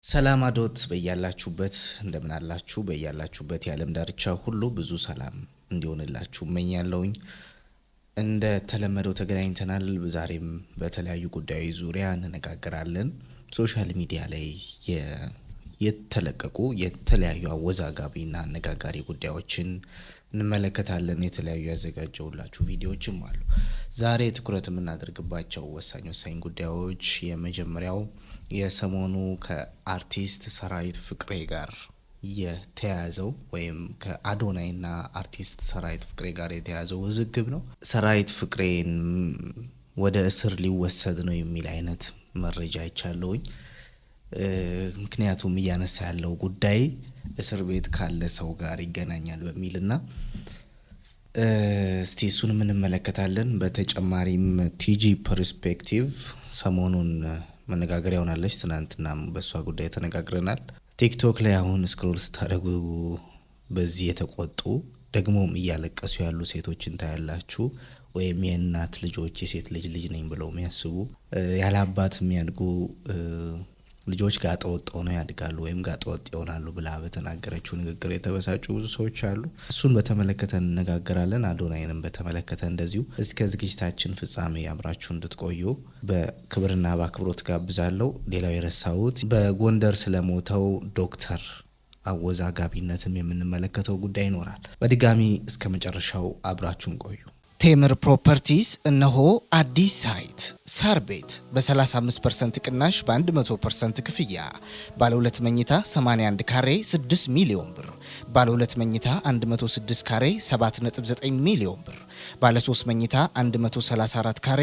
ሰላም አዶት በያላችሁበት እንደምን አላችሁ? በያላችሁበት የዓለም ዳርቻ ሁሉ ብዙ ሰላም እንዲሆንላችሁ እመኛለሁኝ። እንደ ተለመደው ተገናኝተናል። ዛሬም በተለያዩ ጉዳዮች ዙሪያ እንነጋገራለን። ሶሻል ሚዲያ ላይ የተለቀቁ የተለያዩ አወዛጋቢና አነጋጋሪ ጉዳዮችን እንመለከታለን። የተለያዩ ያዘጋጀውላችሁ ቪዲዮዎችም አሉ። ዛሬ ትኩረት የምናደርግባቸው ወሳኝ ጉዳዮች የመጀመሪያው የሰሞኑ ከአርቲስት ሰራዊት ፍቅሬ ጋር የተያዘው ወይም ከአዶናይና አርቲስት ሰራዊት ፍቅሬ ጋር የተያዘው ውዝግብ ነው። ሰራዊት ፍቅሬን ወደ እስር ሊወሰድ ነው የሚል አይነት መረጃ አይቻለሁኝ። ምክንያቱም እያነሳ ያለው ጉዳይ እስር ቤት ካለ ሰው ጋር ይገናኛል በሚልና እስቲ እሱንም እንመለከታለን። በተጨማሪም ቲጂ ፐርስፔክቲቭ ሰሞኑን መነጋገሪያ ሆናለች። ትናንትናም በሷ ጉዳይ ተነጋግረናል። ቲክቶክ ላይ አሁን ስክሮል ስታደርጉ በዚህ የተቆጡ ደግሞም እያለቀሱ ያሉ ሴቶችን ታያላችሁ። ወይም የእናት ልጆች የሴት ልጅ ነኝ ብለው የሚያስቡ ያለ አባት የሚያድጉ ልጆች ጋጠ ወጥ ሆነው ያድጋሉ ወይም ጋጠ ወጥ ይሆናሉ ብላ በተናገረችው ንግግር የተበሳጩ ብዙ ሰዎች አሉ። እሱን በተመለከተ እንነጋገራለን። አዶናይንም በተመለከተ እንደዚሁ። እስከ ዝግጅታችን ፍጻሜ አብራችሁ እንድትቆዩ በክብርና በአክብሮት ጋብዛለሁ። ሌላው የረሳሁት በጎንደር ስለሞተው ዶክተር አወዛጋቢነትም የምንመለከተው ጉዳይ ይኖራል። በድጋሚ እስከ መጨረሻው አብራችሁን ቆዩ። ቴምር ፕሮፐርቲስ እነሆ አዲስ ሳይት ሳር ቤት በ35% ቅናሽ በ100% ክፍያ ባለ 2 መኝታ 81 ካሬ 6 ሚሊዮን ብር፣ ባለ 2 መኝታ 106 ካሬ 7.9 ሚሊዮን ብር፣ ባለ 3 መኝታ 134 ካሬ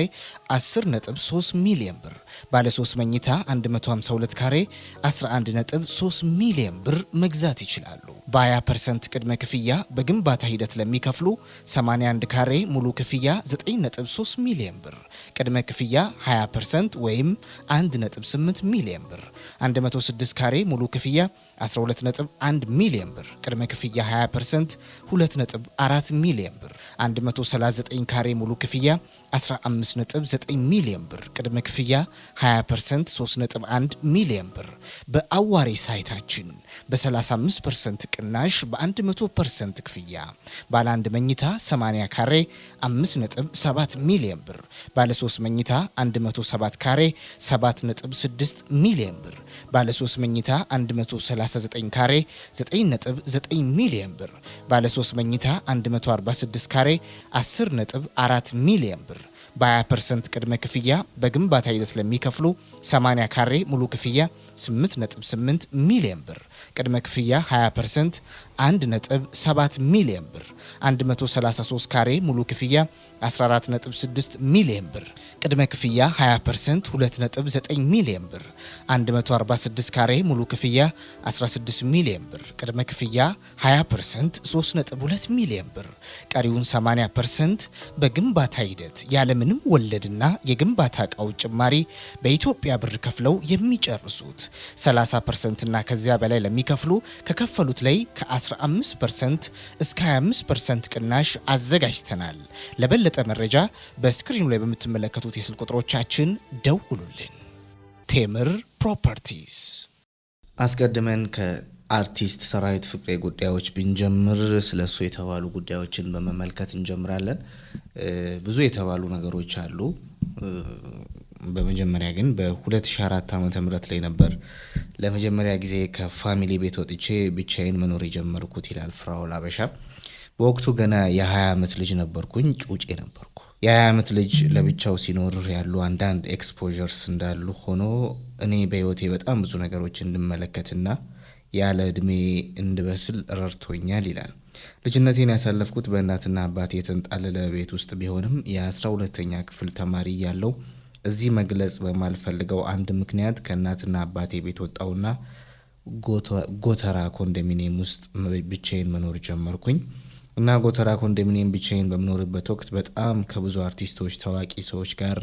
10.3 ሚሊዮን ብር፣ ባለ 3 መኝታ 152 ካሬ 11.3 ሚሊዮን ብር መግዛት ይችላሉ። በ20% ቅድመ ክፍያ በግንባታ ሂደት ለሚከፍሉ 81 ካሬ ሙሉ ክፍያ 9.3 ሚሊዮን ብር፣ ቅድመ ክፍያ 20% ወይም 1.8 ሚሊዮን ብር፣ 106 ካሬ ሙሉ ክፍያ 12.1 ሚሊዮን ብር፣ ቅድመ ክፍያ 20% 2.4 ሚሊዮን ብር፣ 139 ካሬ ሙሉ ክፍያ 15.9 ሚሊዮን ብር፣ ቅድመ ክፍያ 20% 3.1 ሚሊዮን ብር። በአዋሬ ሳይታችን በ35% ቅናሽ በ100% ክፍያ ባለ 1 መኝታ 80 ካሬ 5.7 ሚሊዮን ብር፣ ባለ 3 መኝታ 107 ካሬ 7.6 ሚሊዮን ብር፣ ባለ 3 መኝታ 139 ካሬ 9.9 ሚሊዮን ብር፣ ባለ 3 መኝታ 146 ካሬ 10.4 ሚሊዮን ብር። በ20% ቅድመ ክፍያ በግንባታ ሂደት ለሚከፍሉ 80 ካሬ ሙሉ ክፍያ 8.8 ሚሊዮን ብር፣ ቅድመ ክፍያ 20% 1.7 ሚሊዮን ብር፣ 133 ካሬ ሙሉ ክፍያ 14.6 ሚሊዮን ብር፣ ቅድመ ክፍያ 20% 2.9 ሚሊዮን ብር፣ 146 ካሬ ሙሉ ክፍያ 16 ሚሊዮን ብር፣ ቅድመ ክፍያ 20% 3.2 ሚሊዮን ብር፣ ቀሪውን 80% በግንባታ ሂደት ያለምንም ወለድና የግንባታ ዕቃው ጭማሪ በኢትዮጵያ ብር ከፍለው የሚጨርሱት። 30% እና ከዚያ በላይ ለሚከፍሉ ከከፈሉት ላይ ከ15% እስከ 25% ቅናሽ አዘጋጅተናል። ለበለጠ መረጃ በስክሪኑ ላይ በምትመለከቱት የስልክ ቁጥሮቻችን ደውሉልን። ቴምር ፕሮፐርቲስ። አስቀድመን ከአርቲስት ሰራዊት ፍቅሬ ጉዳዮች ብንጀምር ስለሱ የተባሉ ጉዳዮችን በመመልከት እንጀምራለን። ብዙ የተባሉ ነገሮች አሉ። በመጀመሪያ ግን በ2004 ዓመተ ምህረት ላይ ነበር ለመጀመሪያ ጊዜ ከፋሚሊ ቤት ወጥቼ ብቻዬን መኖር የጀመርኩት ይላል ፍራኦል አበሻ። በወቅቱ ገና የ20 ዓመት ልጅ ነበርኩኝ፣ ጩጬ ነበርኩ። የ20 ዓመት ልጅ ለብቻው ሲኖር ያሉ አንዳንድ ኤክስፖዠርስ እንዳሉ ሆኖ እኔ በህይወቴ በጣም ብዙ ነገሮች እንድመለከትና ያለ እድሜ እንድበስል ረድቶኛል ይላል። ልጅነቴን ያሳለፍኩት በእናትና አባቴ የተንጣለለ ቤት ውስጥ ቢሆንም የ12ኛ ክፍል ተማሪ ያለው እዚህ መግለጽ በማልፈልገው አንድ ምክንያት ከእናትና አባቴ ቤት ወጣውና ጎተራ ኮንዶሚኒየም ውስጥ ብቻዬን መኖር ጀመርኩኝ እና ጎተራ ኮንዶሚኒየም ብቻዬን በመኖርበት ወቅት በጣም ከብዙ አርቲስቶች፣ ታዋቂ ሰዎች ጋር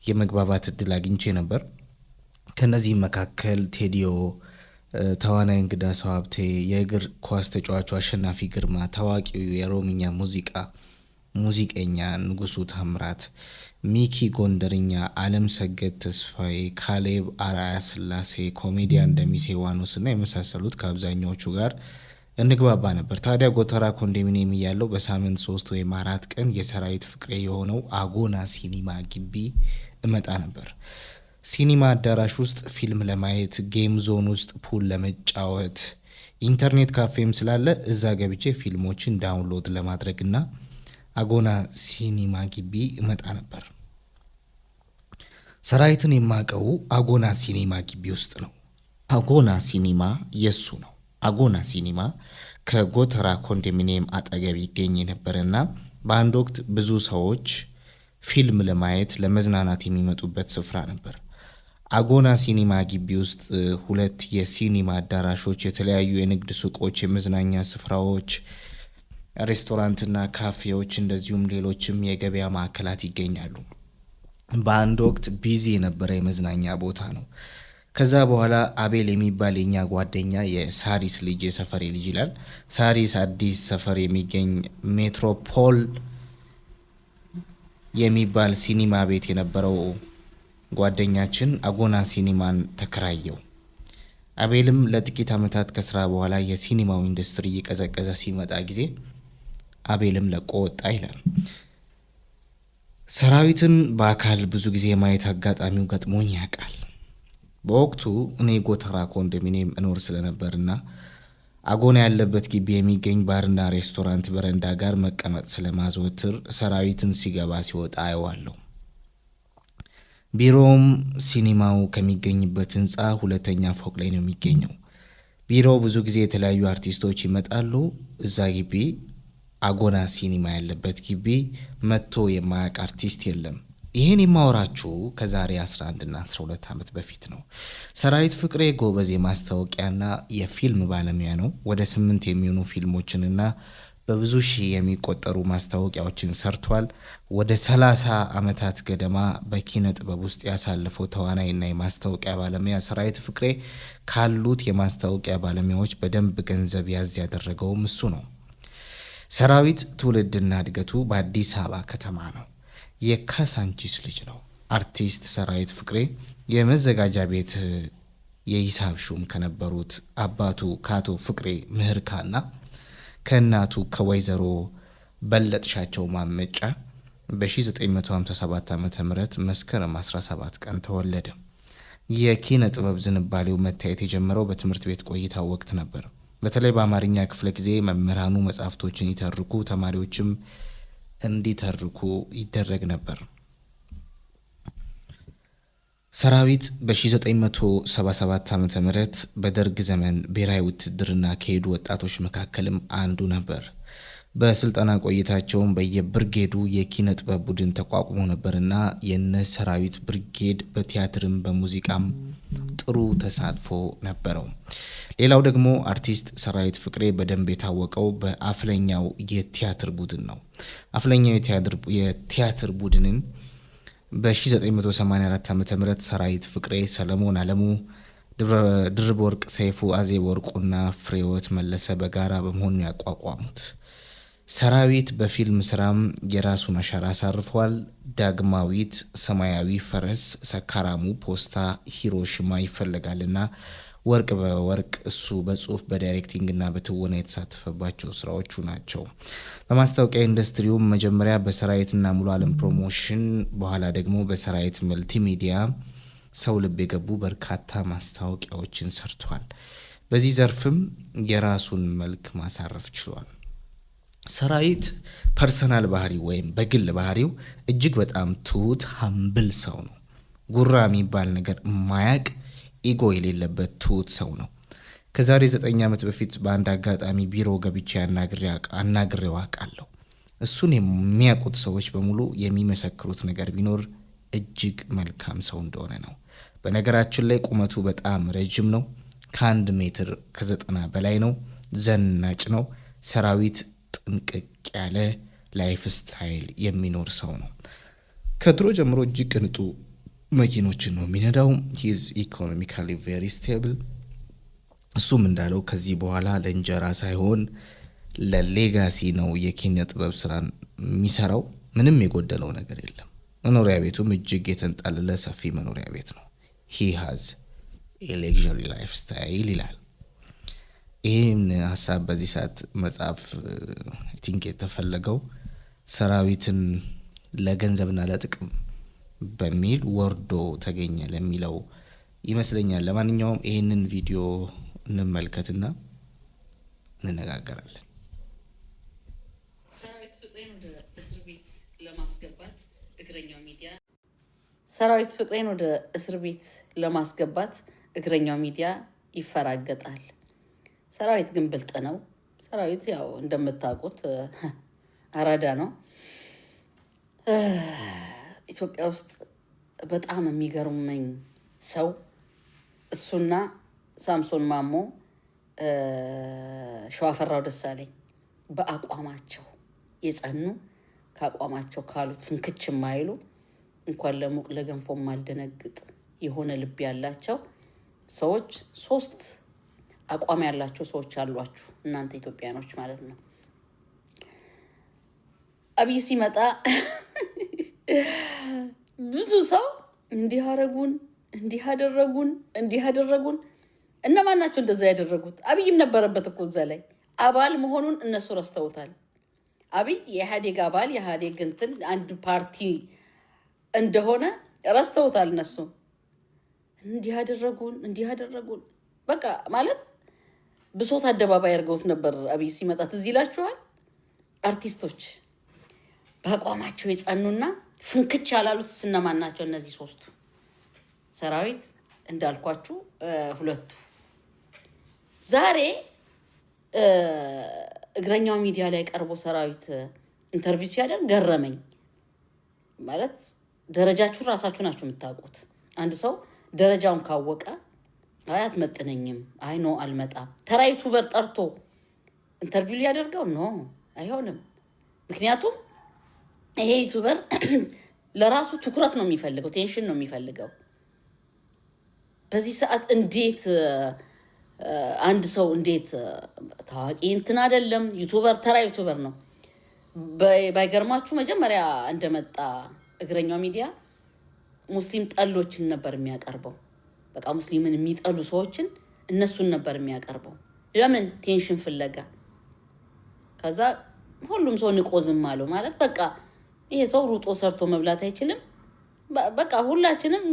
የመግባባት እድል አግኝቼ ነበር። ከነዚህ መካከል ቴዲዮ፣ ተዋናይ እንግዳ ሰው ሀብቴ፣ የእግር ኳስ ተጫዋቹ አሸናፊ ግርማ፣ ታዋቂው የኦሮምኛ ሙዚቃ ሙዚቀኛ ንጉሱ ታምራት፣ ሚኪ ጎንደርኛ፣ አለም ሰገድ ተስፋዬ፣ ካሌብ አርአያ ስላሴ፣ ኮሜዲያን ደሚሴ ዋኖስ እና የመሳሰሉት ከአብዛኛዎቹ ጋር እንግባባ ነበር። ታዲያ ጎተራ ኮንዶሚኒየም እያለው በሳምንት 3 ወይም 4 ቀን የሰራዊት ፍቅሬ የሆነው አጎና ሲኒማ ግቢ እመጣ ነበር። ሲኒማ አዳራሽ ውስጥ ፊልም ለማየት፣ ጌም ዞን ውስጥ ፑል ለመጫወት፣ ኢንተርኔት ካፌም ስላለ እዛ ገብቼ ፊልሞችን ዳውንሎድ ለማድረግና አጎና ሲኒማ ግቢ እመጣ ነበር። ሰራዊትን የማቀው አጎና ሲኒማ ግቢ ውስጥ ነው። አጎና ሲኒማ የሱ ነው። አጎና ሲኒማ ከጎተራ ኮንዶሚኒየም አጠገብ ይገኝ ነበርና በአንድ ወቅት ብዙ ሰዎች ፊልም ለማየት ለመዝናናት የሚመጡበት ስፍራ ነበር። አጎና ሲኒማ ግቢ ውስጥ 2 የሲኒማ አዳራሾች፣ የተለያዩ የንግድ ሱቆች፣ የመዝናኛ ስፍራዎች፣ ሬስቶራንትና ካፌዎች እንደዚሁም ሌሎችም የገበያ ማዕከላት ይገኛሉ። በአንድ ወቅት ቢዚ የነበረ የመዝናኛ ቦታ ነው። ከዛ በኋላ አቤል የሚባል የኛ ጓደኛ የሳሪስ ልጅ የሰፈሬ ልጅ ይላል። ሳሪስ አዲስ ሰፈር የሚገኝ ሜትሮፖል የሚባል ሲኒማ ቤት የነበረው ጓደኛችን አጎና ሲኒማን ተከራየው። አቤልም ለጥቂት ዓመታት ከስራ በኋላ የሲኒማው ኢንዱስትሪ እየቀዘቀዘ ሲመጣ ጊዜ አቤልም ለቆ ወጣ ይላል። ሰራዊትን በአካል ብዙ ጊዜ ማየት አጋጣሚው ገጥሞኝ ያውቃል። በወቅቱ እኔ ጎተራ ኮንዶሚኒየም እኖር ስለነበርና አጎና ያለበት ግቢ የሚገኝ ባርና ሬስቶራንት በረንዳ ጋር መቀመጥ ስለማዘወትር ሰራዊትን ሲገባ ሲወጣ አየዋለሁ። ቢሮውም ሲኒማው ከሚገኝበት ህንፃ 2ኛ ፎቅ ላይ ነው የሚገኘው። ቢሮው ብዙ ጊዜ የተለያዩ አርቲስቶች ይመጣሉ። እዛ ግቢ አጎና ሲኒማ ያለበት ግቢ መጥቶ የማያውቅ አርቲስት የለም። ይህን የማወራችሁ ከዛሬ 11 እና 12 ዓመት በፊት ነው። ሰራዊት ፍቅሬ ጎበዝ የማስታወቂያና የፊልም ባለሙያ ነው። ወደ 8 የሚሆኑ ፊልሞችንና በብዙ ሺህ የሚቆጠሩ ማስታወቂያዎችን ሰርቷል። ወደ 30 ዓመታት ገደማ በኪነ ጥበብ ውስጥ ያሳለፈው ተዋናይና የማስታወቂያ ባለሙያ ሰራዊት ፍቅሬ ካሉት የማስታወቂያ ባለሙያዎች በደንብ ገንዘብ ያዝ ያደረገውም እሱ ነው። ሰራዊት ትውልድና እድገቱ በአዲስ አበባ ከተማ ነው። የካሳንቺስ ልጅ ነው። አርቲስት ሰራዊት ፍቅሬ የመዘጋጃ ቤት የሂሳብ ሹም ከነበሩት አባቱ ከአቶ ፍቅሬ ምህርካና ከእናቱ ከወይዘሮ በለጥሻቸው ማመጫ በ1957 ዓ.ም መስከረም 17 ቀን ተወለደ። የኪነ ጥበብ ዝንባሌው መታየት የጀመረው በትምህርት ቤት ቆይታ ወቅት ነበር። በተለይ በአማርኛ ክፍለ ጊዜ መምህራኑ መጽሐፍቶችን ይተርኩ፣ ተማሪዎችም እንዲተርኩ ይደረግ ነበር። ሰራዊት በ1977 ዓ.ም በደርግ ዘመን ብሔራዊ ውትድርና ከሄዱ ወጣቶች መካከልም አንዱ ነበር። በስልጠና ቆይታቸውም በየብርጌዱ የኪነ ጥበብ ቡድን ተቋቁሞ ነበርና የነ ሰራዊት ብርጌድ በቲያትርም በሙዚቃም ጥሩ ተሳትፎ ነበረው። ሌላው ደግሞ አርቲስት ሰራዊት ፍቅሬ በደንብ የታወቀው በአፍለኛው የቲያትር ቡድን ነው። አፍለኛው የቲያትር ቡድንን በ1984 ዓ.ም ሰራዊት ፍቅሬ፣ ሰለሞን አለሙ፣ ድርብ ወርቅ ሰይፉ፣ አዜብ ወርቁና ፍሬወት መለሰ በጋራ በመሆኑ ያቋቋሙት። ሰራዊት በፊልም ስራም የራሱን አሻራ አሳርፏል። ዳግማዊት፣ ሰማያዊ ፈረስ፣ ሰካራሙ፣ ፖስታ፣ ሂሮሺማ ይፈልጋልና ወርቅ በወርቅ እሱ በጽሁፍ በዳይሬክቲንግና በትወና የተሳተፈባቸው ስራዎቹ ናቸው። በማስታወቂያ ኢንዱስትሪውም መጀመሪያ በሰራዊትና ሙሉ ዓለም ፕሮሞሽን በኋላ ደግሞ በሰራዊት መልቲሚዲያ ሰው ልብ የገቡ በርካታ ማስታወቂያዎችን ሰርቷል። በዚህ ዘርፍም የራሱን መልክ ማሳረፍ ችሏል። ሰራዊት ፐርሰናል ባህሪ ወይም በግል ባህሪው እጅግ በጣም ትሁት ሀምብል ሰው ነው። ጉራ የሚባል ነገር ማያቅ ኢጎ የሌለበት ትሁት ሰው ነው። ከዛሬ 9 ዓመት በፊት በአንድ አጋጣሚ ቢሮ ገብቼ አናግሬው አውቃለሁ። እሱን የሚያውቁት ሰዎች በሙሉ የሚመሰክሩት ነገር ቢኖር እጅግ መልካም ሰው እንደሆነ ነው። በነገራችን ላይ ቁመቱ በጣም ረጅም ነው። ከ1 ሜትር ከ90 በላይ ነው። ዘናጭ ነው። ሰራዊት ጥንቅቅ ያለ ላይፍ ስታይል የሚኖር ሰው ነው። ከድሮ ጀምሮ እጅግ ቅንጡ መኪኖችን ነው የሚነዳው። ሂዝ ኢኮኖሚካሊ ቬሪ ስቴብል። እሱም እንዳለው ከዚህ በኋላ ለእንጀራ ሳይሆን ለሌጋሲ ነው የኪነ ጥበብ ስራን የሚሰራው። ምንም የጎደለው ነገር የለም። መኖሪያ ቤቱም እጅግ የተንጣለለ ሰፊ መኖሪያ ቤት ነው። he has a luxury lifestyle ይላል። ይህን ሀሳብ በዚህ ሰዓት መጽሐፍ ቲንክ የተፈለገው ሰራዊትን ለገንዘብና ለጥቅም በሚል ወርዶ ተገኘ ለሚለው ይመስለኛል። ለማንኛውም ይህንን ቪዲዮ እንመልከትና እንነጋገራለን። ሰራዊት ፍቅሬን ወደ እስር ቤት ለማስገባት እግረኛው ሚዲያ ሰራዊት ፍቅሬን ወደ እስር ቤት ለማስገባት እግረኛው ሚዲያ ይፈራገጣል። ሰራዊት ግን ብልጥ ነው። ሰራዊት ያው እንደምታውቁት አራዳ ነው። ኢትዮጵያ ውስጥ በጣም የሚገርመኝ ሰው እሱና ሳምሶን ማሞ ሸዋፈራው ደሳለኝ በአቋማቸው የጸኑ ከአቋማቸው ካሉት ፍንክች የማይሉ እንኳን ለሙቅ ለገንፎ ማልደነግጥ የሆነ ልብ ያላቸው ሰዎች 3 አቋም ያላቸው ሰዎች አሏችሁ እናንተ ኢትዮጵያኖች ማለት ነው። አብይ ሲመጣ ብዙ ሰው እንዲህ አደረጉን። እነማን ናቸው እንደዛ ያደረጉት? አብይም ነበረበት እኮ እዛ ላይ አባል መሆኑን እነሱ ረስተውታል። አብይ የኢህአዴግ አባል የኢህአዴግ እንትን አንድ ፓርቲ እንደሆነ ረስተውታል እነሱ። እንዲህ አደረጉን በቃ ማለት ብሶት አደባባይ አድርገውት ነበር አብይ ሲመጣ። ትዝ ይላችኋል? አርቲስቶች በአቋማቸው የጸኑና ፍንክች ያላሉት እነማን ናቸው? እነዚህ 3ቱ ሰራዊት እንዳልኳችሁ 2ቱ። ዛሬ እግረኛው ሚዲያ ላይ ቀርቦ ሰራዊት ኢንተርቪው ሲያደርግ ገረመኝ። ማለት ደረጃችሁ ራሳችሁ ናችሁ የምታውቁት። አንድ ሰው ደረጃውን ካወቀ አይ አትመጥነኝም፣ አይ ኖ አልመጣም። ተራ ዩቱበር ጠርቶ ኢንተርቪው ሊያደርገው ኖ አይሆንም። ምክንያቱም ይሄ ዩቱበር ለራሱ ትኩረት ነው የሚፈልገው፣ ቴንሽን ነው የሚፈልገው። በዚህ ሰዓት እንዴት አንድ ሰው እንዴት ታዋቂ እንትን አይደለም ዩቱበር፣ ተራ ዩቱበር ነው። ባይገርማችሁ መጀመሪያ እንደመጣ እግረኛው ሚዲያ ሙስሊም ጠሎችን ነበር የሚያቀርበው። በቃ ሙስሊምን የሚጠሉ ሰዎችን እነሱን ነበር የሚያቀርበው። ለምን? ቴንሽን ፍለጋ። ከዛ ሁሉም ሰው ንቆ ዝም አለው። ማለት በቃ ይሄ ሰው ሩጦ ሰርቶ መብላት አይችልም። በቃ ሁላችንም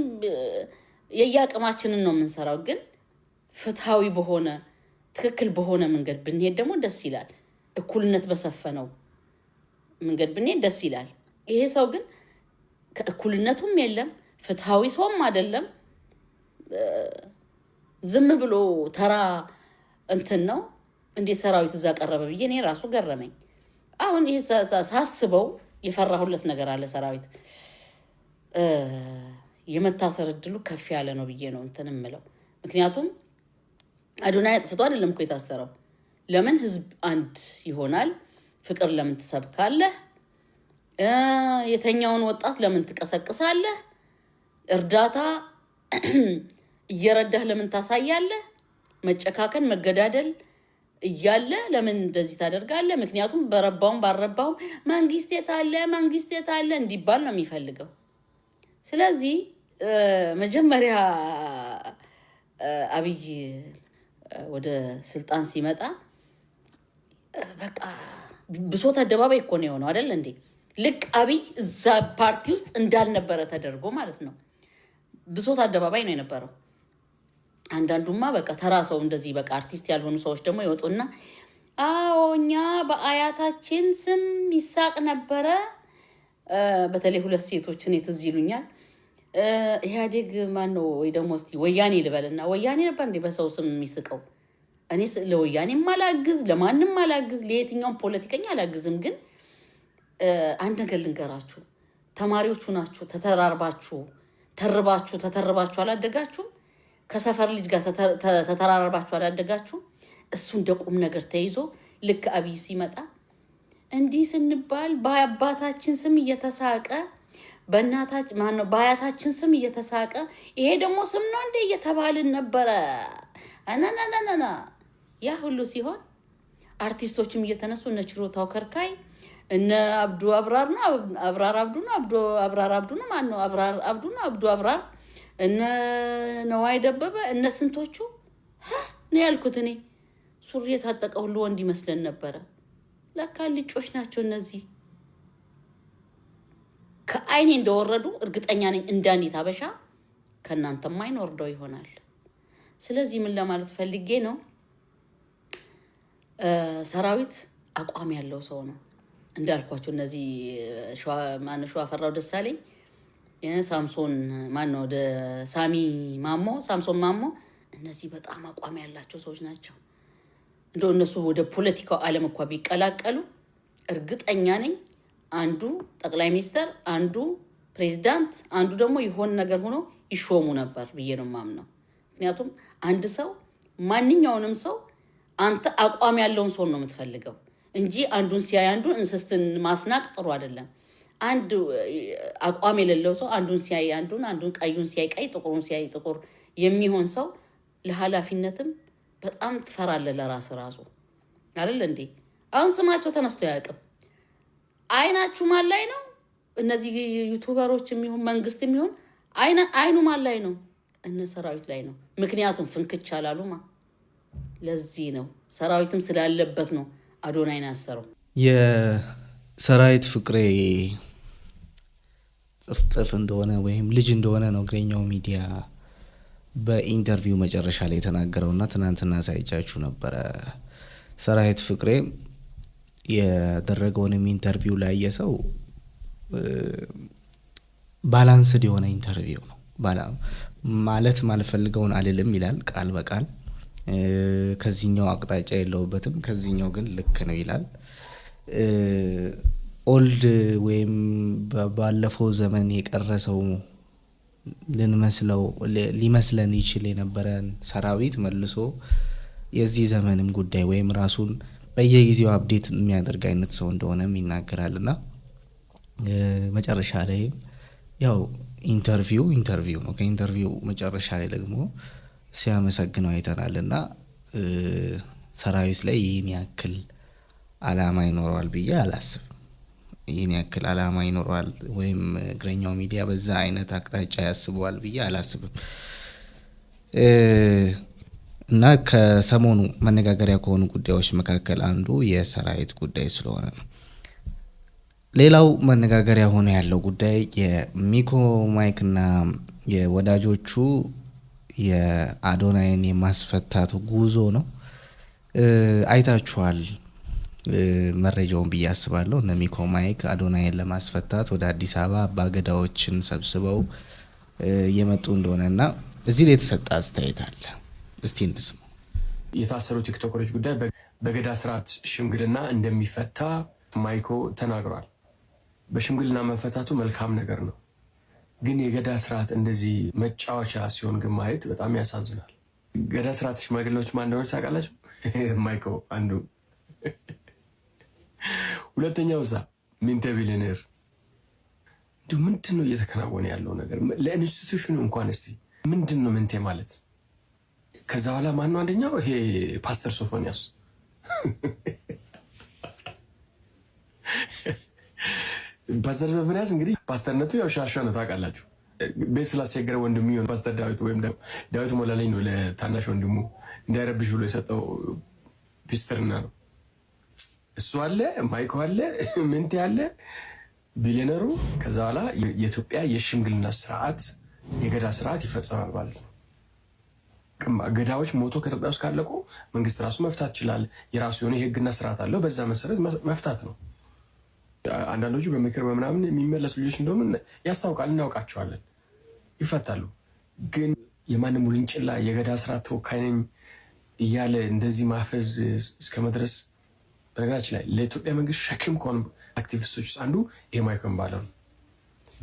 የያቅማችንን ነው የምንሰራው። ግን ፍትሃዊ በሆነ ትክክል በሆነ መንገድ ብንሄድ ደግሞ ደስ ይላል። እኩልነት በሰፈነው መንገድ ብንሄድ ደስ ይላል። ይሄ ሰው ግን ከእኩልነቱም የለም፣ ፍትሃዊ ሰውም አይደለም። ዝም ብሎ ተራ እንትን ነው። እንዴት ሰራዊት እዛ ቀረበ ብዬ እኔ ራሱ ገረመኝ። አሁን ይሄ ሳስበው የፈራሁለት ነገር አለ። ሰራዊት የመታሰር እድሉ ከፍ ያለ ነው ብዬ ነው እንትን እምለው። ምክንያቱም አዶናይ አጥፍቶ አይደለም እኮ የታሰረው። ለምን ህዝብ አንድ ይሆናል? ፍቅር ለምን ትሰብካለህ? የተኛውን ወጣት ለምን ትቀሰቅሳለህ? እርዳታ እየረዳህ ለምን ታሳያለህ? መጨካከን መገዳደል እያለ ለምን እንደዚህ ታደርጋለህ? ምክንያቱም በረባውም ባረባውም መንግስት የት አለ እንዲባል ነው የሚፈልገው። ስለዚህ መጀመሪያ አብይ ወደ ስልጣን ሲመጣ በቃ ብሶት አደባባይ እኮ ነው የሆነው አይደል እንዴ? ልክ አብይ እዛ ፓርቲ ውስጥ እንዳልነበረ ተደርጎ ማለት ነው። ብሶት አደባባይ ነው የነበረው። አንዳንዱማ በቃ ተራ ሰው እንደዚህ በቃ አርቲስት ያልሆኑ ሰዎች ደግሞ ይወጡና አዎ እኛ በአያታችን ስም ይሳቅ ነበረ። በተለይ 2 ሴቶችን ትዝ ይሉኛል። ኢህአዴግ ማን ነው ወይ ደግሞ እስቲ ወያኔ ልበልና ወያኔ ነበር እንዴ በሰው ስም የሚስቀው? እኔ ለወያኔም አላግዝ ለማንም አላግዝ ለየትኛውም ፖለቲከኛ አላግዝም። ግን አንድ ነገር ልንገራችሁ፣ ተማሪዎቹ ናችሁ ተተራርባችሁ ተተርባችሁ አላደጋችሁም? ከሰፈር ልጅ ጋር ተተራርባችሁ አላደጋችሁም? እሱ እንደ ቁም ነገር ተይዞ ልክ አብይ ሲመጣ እንዲህ ስንባል በአባታችን ስም እየተሳቀ በአያታችን ስም እየተሳቀ ይሄ ደግሞ ስም ነው እንደ እየተባልን ነበረ። አናናናና ያ ሁሉ ሲሆን አርቲስቶችም እየተነሱ እነ ችሮታው ከርካይ እነ አብዱ አብራር ነው አብራር አብዱ ነው አብራር አብዱ ነው ማን ነው አብራር አብዱ ነው አብዱ አብራር እነ ነዋይ ደበበ እነ ስንቶቹ ነው ያልኩት እኔ ሱሪ የታጠቀ ሁሉ ወንድ ይመስለን ነበረ ለካ ልጆች ናቸው እነዚህ ከአይኔ እንደወረዱ እርግጠኛ ነኝ እንዳንዲት አበሻ ከናንተም አይኖርደው ይሆናል ስለዚህ ምን ለማለት ፈልጌ ነው ሰራዊት አቋም ያለው ሰው ነው እንዳልኳችሁ እነዚህ ማነው ሸዋፈራው ደሳለኝ ሳምሶን ማነው ወደ ሳሚ ማሞ ሳምሶን ማሞ እነዚህ በጣም አቋም ያላቸው ሰዎች ናቸው እንደው እነሱ ወደ ፖለቲካው ዓለም እንኳን ቢቀላቀሉ እርግጠኛ ነኝ አንዱ ጠቅላይ ሚኒስተር አንዱ ፕሬዝዳንት አንዱ ደግሞ ይሆን ነገር ሆኖ ይሾሙ ነበር ብዬ ነው ማምነው ምክንያቱም አንድ ሰው ማንኛውንም ሰው አንተ አቋም ያለውን ሰው ነው የምትፈልገው እንጂ አንዱን ሲያይ አንዱን እንስስትን ማስናቅ ጥሩ አይደለም አንድ አቋም የሌለው ሰው አንዱን ሲያይ አንዱን ቀዩን ሲያይ ቀይ ጥቁሩን ሲያይ ጥቁር የሚሆን ሰው ለኃላፊነትም በጣም ትፈራለህ ለራስ ራሱ አይደል እንዴ አሁን ስማቸው ተነስቶ ያቅም አይናችሁ ማን ላይ ነው እነዚህ ዩቲዩበሮች የሚሆን መንግስት የሚሆን አይኑ ማን ላይ ነው እነ ሰራዊት ላይ ነው ምክንያቱም ፍንክች አላሉማ ለዚህ ነው ሰራዊትም ስላለበት ነው አዶናይን ያሰረው የሰራዊት ፍቅሬ ጽፍጥፍ እንደሆነ ወይም ልጅ እንደሆነ ነው ግሬኛው ሚዲያ በኢንተርቪው መጨረሻ ላይ የተናገረውና ትናንትና ሳይቻችሁ ነበረ ሰራዊት ፍቅሬ ያደረገውንም ኢንተርቪው ላይ የሰው ባላንስድ የሆነ ኢንተርቪው ነው ማለት ማልፈልገውን አልልም ይላል ቃል በቃል ከዚህኛው አቅጣጫ የለውበትም ከዚህኛው ግን ልክ ነው ይላል ኦልድ ወይም ባለፈው ዘመን የቀረሰው ሊመስለን ይችል የነበረን ሰራዊት መልሶ የዚህ ዘመንም ጉዳይ ወይም ራሱን በየጊዜው አፕዴት የሚያደርግ አይነት ሰው እንደሆነም ይናገራልና መጨረሻ ላይ ያው ኢንተርቪው ነው ከኢንተርቪው መጨረሻ ላይ ደግሞ ሲያመሰግነው አይተናልና ሰራዊት ላይ ይህን ያክል አላማ ይኖረዋል ብዬ አላስብም ይህን ያክል አላማ ይኖረዋል ወይም ግሬኛው ሚዲያ በዛ አይነት አቅጣጫ ያስበዋል ብዬ አላስብም እና ከሰሞኑ መነጋገሪያ ከሆኑ ጉዳዮች መካከል አንዱ የሰራዊት ጉዳይ ስለሆነ ነው ሌላው መነጋገሪያ ሆነ ያለው ጉዳይ የሚኮ ማይክ እና የወዳጆቹ የአዶናይን የማስፈታት ጉዞ ነው አይታችኋል መረጃውን ብዬ አስባለሁ እነ ሚኮ ማይክ አዶናይን ለማስፈታት ወደ አዲስ አበባ አባገዳዎችን ሰብስበው የመጡ እንደሆነና እዚህ ላይ የተሰጠ አስተያየት አለ እስቲ እንስማ የታሰሩ ቲክቶከሮች ጉዳይ በገዳ ስርዓት ሽምግልና እንደሚፈታ ማይኮ ተናግሯል በሽምግልና መፈታቱ መልካም ነገር ነው ግን የገዳ ስርዓት እንደዚህ መጫወቻ ሲሆን ግን ማየት በጣም ያሳዝናል ገዳ ስርዓት ሽማግሌዎች ማን እንደሆነ ታውቃላችሁ ማይኮ አንዱ ሁለተኛው ሚንቴ ቢሊየነር እንደው ምንድነው እየተከናወነ ያለው ነገር ለኢንስቲትዩሽኑ እንኳን እስቲ ምንድነው ምንቴ ማለት ከዛ በኋላ ማን ነው አንደኛው ይሄ ፓስተር ሶፎንያስ ፓስተር ሶፎንያስ እንግዲህ ፓስተርነቱ ያው ሻሻ ነው ታውቃላችሁ ቤት ስላስቸገረ ወንድሙ ይሁን ፓስተር ዳዊት ወይም ዳዊት ሞላልኝ ነው ለታናሽ ወንድሙ እንዳይረብሽ ብሎ የሰጠው ፒስተርና ነው እሱ አለ ማይኮ አለ ምንቴ አለ ቢሊየነሩ ከዛ በኋላ የኢትዮጵያ የሽምግልና ስርዓት የገዳ ስርዓት ይፈጸማል ማለት ነው ገዳዎች ሞቶ ከኢትዮጵያ ውስጥ ካለቁ መንግስት ራሱ መፍታት ይችላል የራሱ የሆነ የህግና ስርዓት አለው በዛ መሰረት መፍታት ነው አንዳንዶቹ በምክር በምናምን የሚመለሱ ልጆች እንደሆነ ያስታውቃል እናውቃቸዋለን ይፈታሉ ግን የማንም ውልንጭላ የገዳ ስርዓት ተወካይ ነኝ እያለ እንደዚህ ማፈዝ እስከ መድረስ በነገራችን ላይ ለኢትዮጵያ መንግስት ሸክም ከሆኑ አክቲቪስቶች አንዱ ይሄ ማይኮ ባለው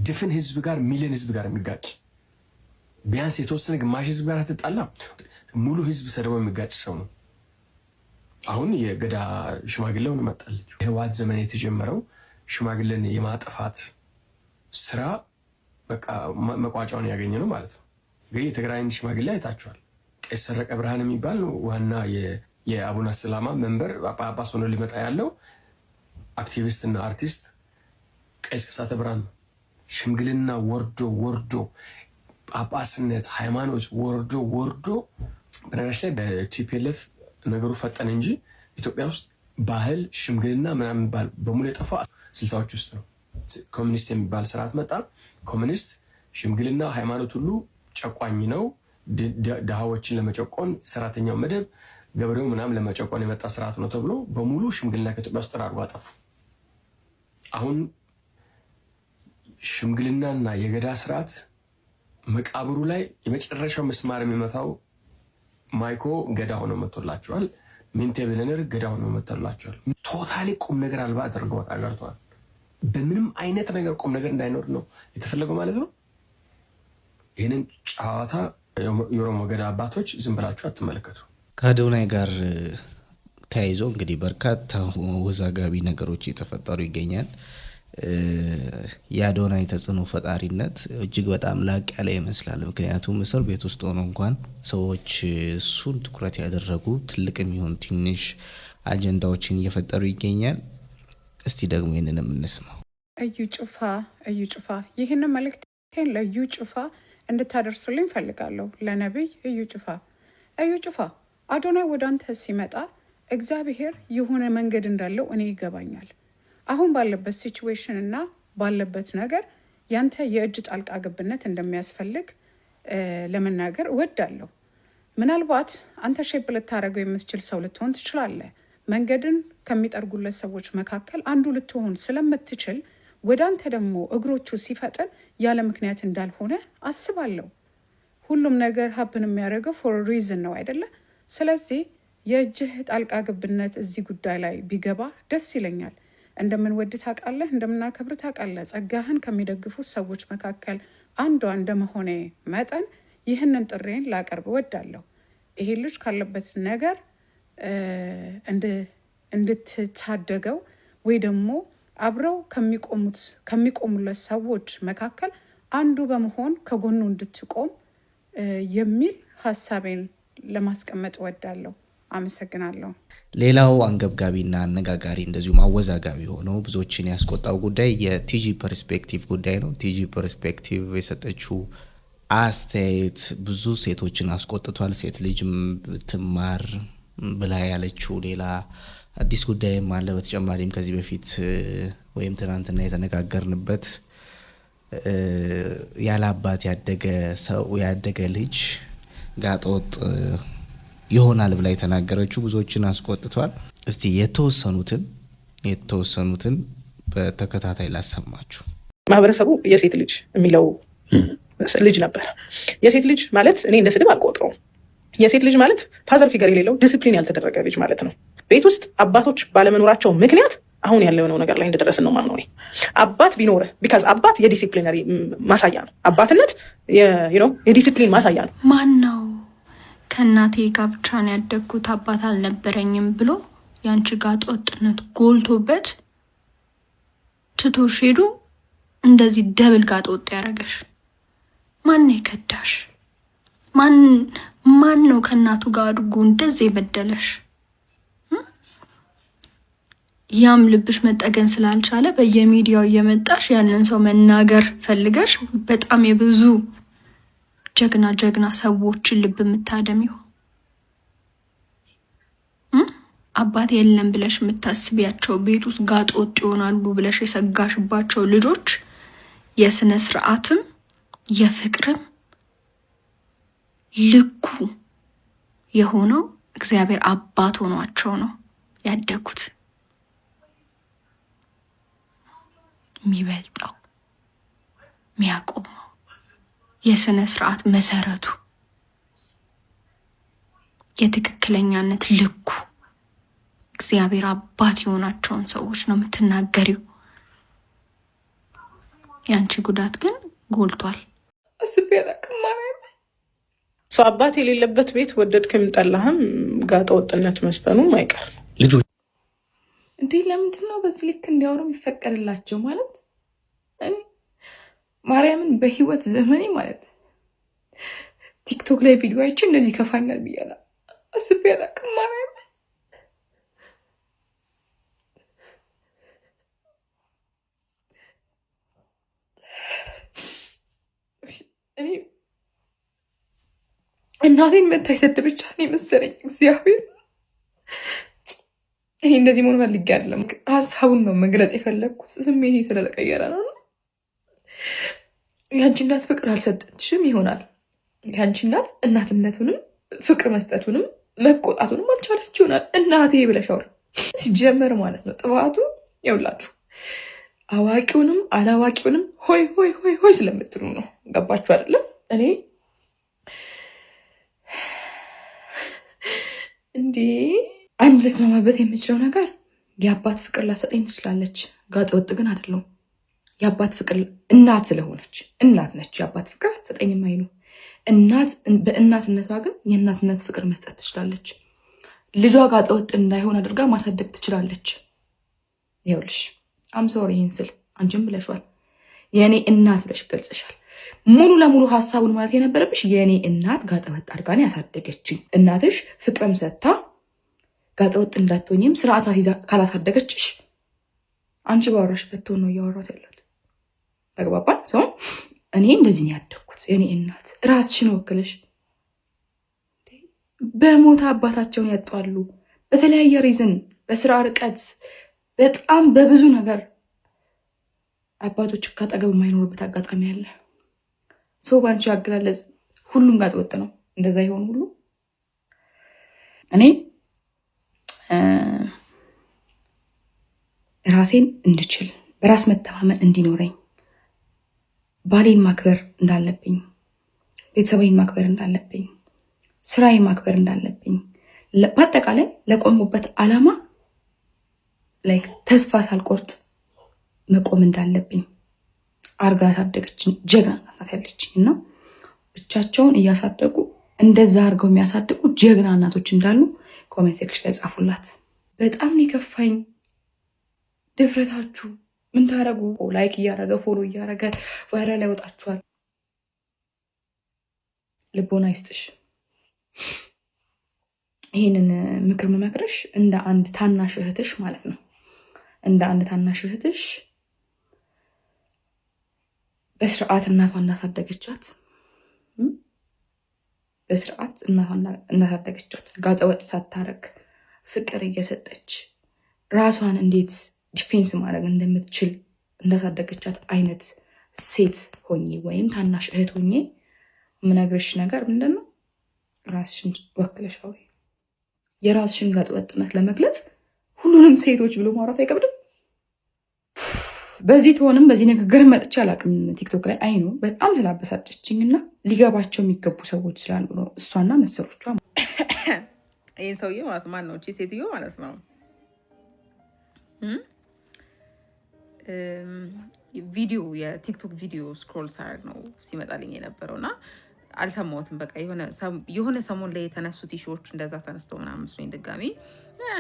ድፍን ህዝብ ጋር ሚሊዮን ህዝብ ጋር የሚጋጭ ቢያንስ የተወሰነ ግማሽ ህዝብ ጋር አትጣላ ሙሉ ህዝብ ሰደው የሚጋጭ ሰው ነው አሁን የገዳ ሽማግሌውን መጣለች የህወሓት ዘመን የተጀመረው ሽማግሌን የማጥፋት ስራ በቃ መቋጫውን ያገኘ ነው ማለት ነው እንግዲህ የትግራይን ሽማግሌ አይታችኋል ቄስ ሰረቀ ብርሃን የሚባል ዋና የአቡነ ሰላማ መንበር ጳጳስ ሆኖ ሊመጣ ያለው አክቲቪስት እና አርቲስት ቄስ ከሳተ ብርሃን ነው። ሽምግልና ወርዶ ጳጳስነት ሃይማኖት ወርዶ በነገራችን ላይ በቲፒኤልኤፍ ነገሩ ፈጠነ እንጂ ኢትዮጵያ ውስጥ ባህል ሽምግልና ምናምን በሙሉ የጠፋ 60ዎች ውስጥ ነው። ኮሚኒስት የሚባል ስርዓት መጣ። ኮሚኒስት ሽምግልና ሃይማኖት ሁሉ ጨቋኝ ነው፣ ድሃዎችን ለመጨቆን ሰራተኛው መደብ ገበሬው ምናምን ለመጨቆን የመጣ ስርዓት ነው ተብሎ በሙሉ ሽምግልና ከኢትዮጵያ ውስጥ አድርጎ አጠፉ። አሁን ሽምግልናና የገዳ ስርዓት መቃብሩ ላይ የመጨረሻው መስማር የሚመታው ማይኮ ገዳ ሆኖ መጥቶላቸዋል። ሚንቴ ብለነር ገዳ ሆኖ መጥቶላቸዋል። ቶታሊ ቁም ነገር አልባ አድርገዋት አገርተዋል። በምንም አይነት ነገር ቁም ነገር እንዳይኖር ነው የተፈለገው ማለት ነው። ይህንን ጨዋታ የኦሮሞ ገዳ አባቶች ዝም ብላችሁ አትመለከቱ። ከአዶናይ ጋር ተያይዞ እንግዲህ በርካታ ወዛጋቢ ነገሮች እየተፈጠሩ ይገኛል። የአዶናይ ተጽዕኖ ፈጣሪነት እጅግ በጣም ላቅ ያለ ይመስላል። ምክንያቱም እስር ቤት ውስጥ ሆኖ እንኳን ሰዎች እሱን ትኩረት ያደረጉ ትልቅ የሚሆን ትንሽ አጀንዳዎችን እየፈጠሩ ይገኛል። እስቲ ደግሞ ይህንንም እንስማው። እዩ ጩፋ ይህንን መልእክቴን ለእዩ ጩፋ እንድታደርሱልኝ ፈልጋለሁ። ለነቢይ እዩ ጩፋ አዶናይ ወደ አንተ ሲመጣ እግዚአብሔር የሆነ መንገድ እንዳለው እኔ ይገባኛል። አሁን ባለበት ሲቹዌሽን እና ባለበት ነገር ያንተ የእጅ ጣልቃ ገብነት እንደሚያስፈልግ ለመናገር እወዳለሁ። ምናልባት አንተ ሼፕ ልታደርገው የምትችል ሰው ልትሆን ትችላለህ። መንገድን ከሚጠርጉለት ሰዎች መካከል አንዱ ልትሆን ስለምትችል ወደ አንተ ደግሞ እግሮቹ ሲፈጥን ያለ ምክንያት እንዳልሆነ አስባለሁ። ሁሉም ነገር ሀብን የሚያደርገው ፎር ሪዝን ነው አይደለ? ስለዚህ የእጅህ ጣልቃ ገብነት እዚህ ጉዳይ ላይ ቢገባ ደስ ይለኛል። እንደምንወድ ታውቃለህ፣ እንደምናከብር ታውቃለህ። ጸጋህን ከሚደግፉት ሰዎች መካከል አንዷ እንደመሆኔ መጠን ይህንን ጥሬን ላቀርብ እወዳለሁ። ይሄ ልጅ ካለበት ነገር እንድትታደገው ወይ ደግሞ አብረው ከሚቆሙለት ሰዎች መካከል አንዱ በመሆን ከጎኑ እንድትቆም የሚል ሀሳቤን ለማስቀመጥ እወዳለሁ። አመሰግናለሁ። ሌላው አንገብጋቢና አነጋጋሪ እንደዚሁም አወዛጋቢ ሆነው ብዙዎችን ያስቆጣው ጉዳይ የቲጂ ፐርስፔክቲቭ ጉዳይ ነው። ቲጂ ፐርስፔክቲቭ የሰጠችው አስተያየት ብዙ ሴቶችን አስቆጥቷል። ሴት ልጅ ትማር ብላ ያለችው ሌላ አዲስ ጉዳይም አለ። በተጨማሪም ከዚህ በፊት ወይም ትናንትና የተነጋገርንበት ያለ አባት ያደገ ልጅ ጋጦጥ ይሆናል ብላ የተናገረችው ብዙዎችን አስቆጥቷል። እስቲ የተወሰኑትን በተከታታይ ላሰማችሁ። ማህበረሰቡ የሴት ልጅ የሚለው ልጅ ነበር። የሴት ልጅ ማለት እኔ እንደ ስድብ አልቆጥረውም። የሴት ልጅ ማለት ፋዘር ፊገር የሌለው ዲስፕሊን ያልተደረገ ልጅ ማለት ነው። ቤት ውስጥ አባቶች ባለመኖራቸው ምክንያት አሁን ያለነው ነገር ላይ እንደደረስን ነው ማምነው። አባት ቢኖርህ ቢካዝ አባት የዲሲፕሊነሪ ማሳያ ነው። አባትነት የዲሲፕሊን ማሳያ ነው። ማን ነው ከእናቴ ጋር ብቻ ነው ያደግኩት አባት አልነበረኝም ብሎ ያንቺ ጋጥ ወጥነት ጎልቶበት ትቶሽ ሄዱ እንደዚህ ደብል ጋጥ ወጥ ያደረገሽ ማን የከዳሽ? ማን ነው ከእናቱ ጋር አድጎ እንደዚህ የበደለሽ? ያም ልብሽ መጠገን ስላልቻለ በየሚዲያው እየመጣሽ ያንን ሰው መናገር ፈልገሽ በጣም የብዙ ጀግና ሰዎችን ልብ የምታደሚው አባት የለም ብለሽ የምታስቢያቸው ቤት ውስጥ ጋጥ ወጥ ይሆናሉ ብለሽ የሰጋሽባቸው ልጆች የስነ ስርዓትም የፍቅርም ልኩ የሆነው እግዚአብሔር አባት ሆኗቸው ነው ያደጉት። የሚበልጠው የሚያቆመው የስነ ስርዓት መሰረቱ የትክክለኛነት ልኩ እግዚአብሔር አባት የሆናቸውን ሰዎች ነው የምትናገሪው። ያንቺ ጉዳት ግን ጎልቷል። ሰው አባት የሌለበት ቤት ወደድክም ጠላህም ጋጠ ወጥነት መስፈኑም አይቀርም። እንዴ ለምንድን ነው በዚህ ልክ እንዲያወሩ የሚፈቀድላቸው? ማለት እኔ ማርያምን በህይወት ዘመኔ ማለት ቲክቶክ ላይ ቪዲዮ አይቼ እንደዚህ ከፋኛል ብያለሁ። አስቤ አላውቅም። ማርያምን እኔ እናቴን መታ የሰደበቻት ነው የመሰለኝ። እግዚአብሔር እኔ እንደዚህ መሆን ፈልጌ አይደለም፣ ሀሳቡን ነው መግለጽ የፈለግኩት። ስሜቴ ስለተቀየረ ነው። የአንቺ እናት ፍቅር አልሰጠችም ይሆናል። የአንቺ እናት እናትነቱንም ፍቅር መስጠቱንም መቆጣቱንም አልቻለች ይሆናል። እናቴ ብለሽ አውሪ። ሲጀመር ማለት ነው ጥፋቱ ይውላችሁ አዋቂውንም አላዋቂውንም ሆይ ሆይ ሆይ ሆይ ስለምትሉ ነው። ገባችሁ አይደለም? እኔ እንዴ አንድ ልስማማበት የምችለው ነገር የአባት ፍቅር ላሰጠኝ ትችላለች፣ ጋጠ ወጥ ግን አይደለሁም። የአባት ፍቅር እናት ስለሆነች እናት ነች። የአባት ፍቅር አትሰጠኝም አይኑ እናት በእናትነቷ ግን የእናትነት ፍቅር መስጠት ትችላለች። ልጇ ጋጠ ወጥ እንዳይሆን አድርጋ ማሳደግ ትችላለች። ይኸውልሽ አምሶር ይህን ስል አንቺም ብለሽዋል። የእኔ እናት ብለሽ ገልጽሻል። ሙሉ ለሙሉ ሀሳቡን ማለት የነበረብሽ የእኔ እናት ጋጠወጥ አድርጋን ያሳደገችኝ። እናትሽ ፍቅርም ሰጥታ ጋጠወጥ እንዳትሆኝም ስርዓት ይዛ ካላሳደገችሽ አንቺ ባወራሽበት ትሆን ነው እያወራሁት ያለሁት። ተግባባን? ሰው እኔ እንደዚህ ነው ያደግኩት። የእኔ እናት ራስሽን ወክለሽ በሞታ አባታቸውን ያጧሉ። በተለያየ ሪዝን፣ በስራ ርቀት፣ በጣም በብዙ ነገር አባቶች ካጠገብ የማይኖሩበት አጋጣሚ አለ። ሰው ባንቺ አገላለጽ ሁሉም ጋጥ ወጥ ነው። እንደዛ ይሆን ሁሉ እኔ ራሴን እንድችል በራስ መተማመን እንዲኖረኝ ባሌን ማክበር እንዳለብኝ፣ ቤተሰቤን ማክበር እንዳለብኝ፣ ስራዬን ማክበር እንዳለብኝ፣ በአጠቃላይ ለቆምኩበት ዓላማ ላይክ ተስፋ ሳልቆርጥ መቆም እንዳለብኝ አርጋ ያሳደገችኝ ጀግና እናት ያለችኝ እና ብቻቸውን እያሳደጉ እንደዛ አርገው የሚያሳድጉ ጀግና እናቶች እንዳሉ ኮሜንት ሴክሽን ላይ ጻፉላት። በጣም ነው የከፋኝ። ድፍረታችሁ ምን ታረጉ? ላይክ እያረገ ፎሎ እያረገ ቫይራል ያወጣችኋል። ልቦና ይስጥሽ። ይህንን ምክር መመክረሽ እንደ አንድ ታናሽ እህትሽ ማለት ነው። እንደ አንድ ታናሽ እህትሽ በስርዓት እናቷ እንዳሳደገቻት በስርዓት እናቷ እንዳሳደገቻት ጋጠወጥ ሳታረግ ፍቅር እየሰጠች ራሷን እንዴት ዲፌንስ ማድረግ እንደምትችል እንዳሳደገቻት አይነት ሴት ሆኜ ወይም ታናሽ እህት ሆኜ የምነግርሽ ነገር ምንድን ነው? ራስሽን ወክለሽ አውሪ። የራስሽን ጋጠወጥነት ለመግለጽ ሁሉንም ሴቶች ብሎ ማውራት አይከብድም? በዚህ ትሆንም በዚህ ንግግር መጥቼ አላውቅም። ቲክቶክ ላይ አይኑ በጣም ስላበሳጨችኝ እና ሊገባቸው የሚገቡ ሰዎች ስላሉ ነው። እሷና መሰሎቿ ይህ ሰውዬ ማለት ማን ነው? ሴትዮ ማለት ነው። ቪዲዮ የቲክቶክ ቪዲዮ ስክሮል ሳደርግ ነው ሲመጣልኝ የነበረው እና አልሰማሁትም። በቃ የሆነ ሰሞን ላይ የተነሱት ኢሹዎች እንደዛ ተነስተው ምናምን መስሎኝ ድጋሚ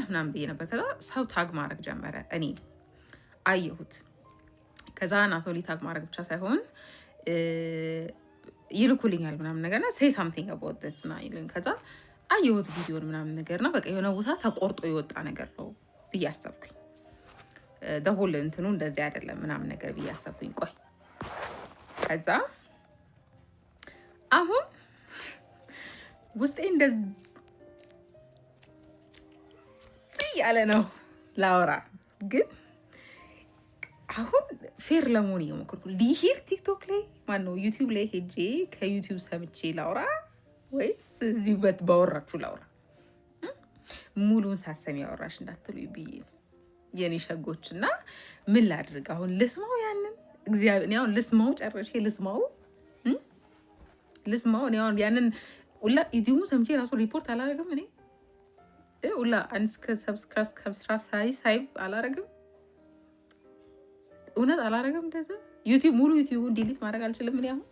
ምናምን ብዬ ነበር። ከዛ ሰው ታግ ማድረግ ጀመረ። እኔ አየሁት። ከዛ ናቶሊ ታግ ማድረግ ብቻ ሳይሆን ይልኩልኛል ምናምን ነገርና ሴይ ሳምቲንግ አባውት ዲስ ምናምን ይሉኝ። ከዛ አየሁት ቪዲዮን ምናምን ነገርና በቃ የሆነ ቦታ ተቆርጦ የወጣ ነገር ነው ብዬ አሰብኩኝ። ደሆል እንትኑ እንደዚህ አይደለም ምናምን ነገር ብዬ አሰብኩኝ። ቆይ ከዛ አሁን ውስጤ እንደዚህ ያለ ነው ላወራ ግን አሁን ፌር ለመሆን እየሞከርኩ ሊሄድ ቲክቶክ ላይ ማነው ዩቲዩብ ላይ ሄጄ ከዩቲዩብ ሰምቼ ላውራ ወይስ እዚሁ ባወራችሁ ላውራ? ሙሉን ሳሰሚ ያወራሽ እንዳትሉ ብዬ የኔ ሸጎች እና ምን ላድርግ አሁን? ልስማው ያንን እግዚአብሔር እኔ አሁን ልስማው ጨርሼ ልስማው እኔ አሁን ያንን ሁላ ዩቲዩብ ሰምቼ ራሱ ሪፖርት አላረግም። እኔ ሁላ አንስከ ሰብስክራይብ ሳይብ አላረግም። እውነት አላረግም። እንደዛ ዩቲዩብ ሙሉ ዩቲዩብን ዲሊት ማድረግ አልችልም። እኔ አሁን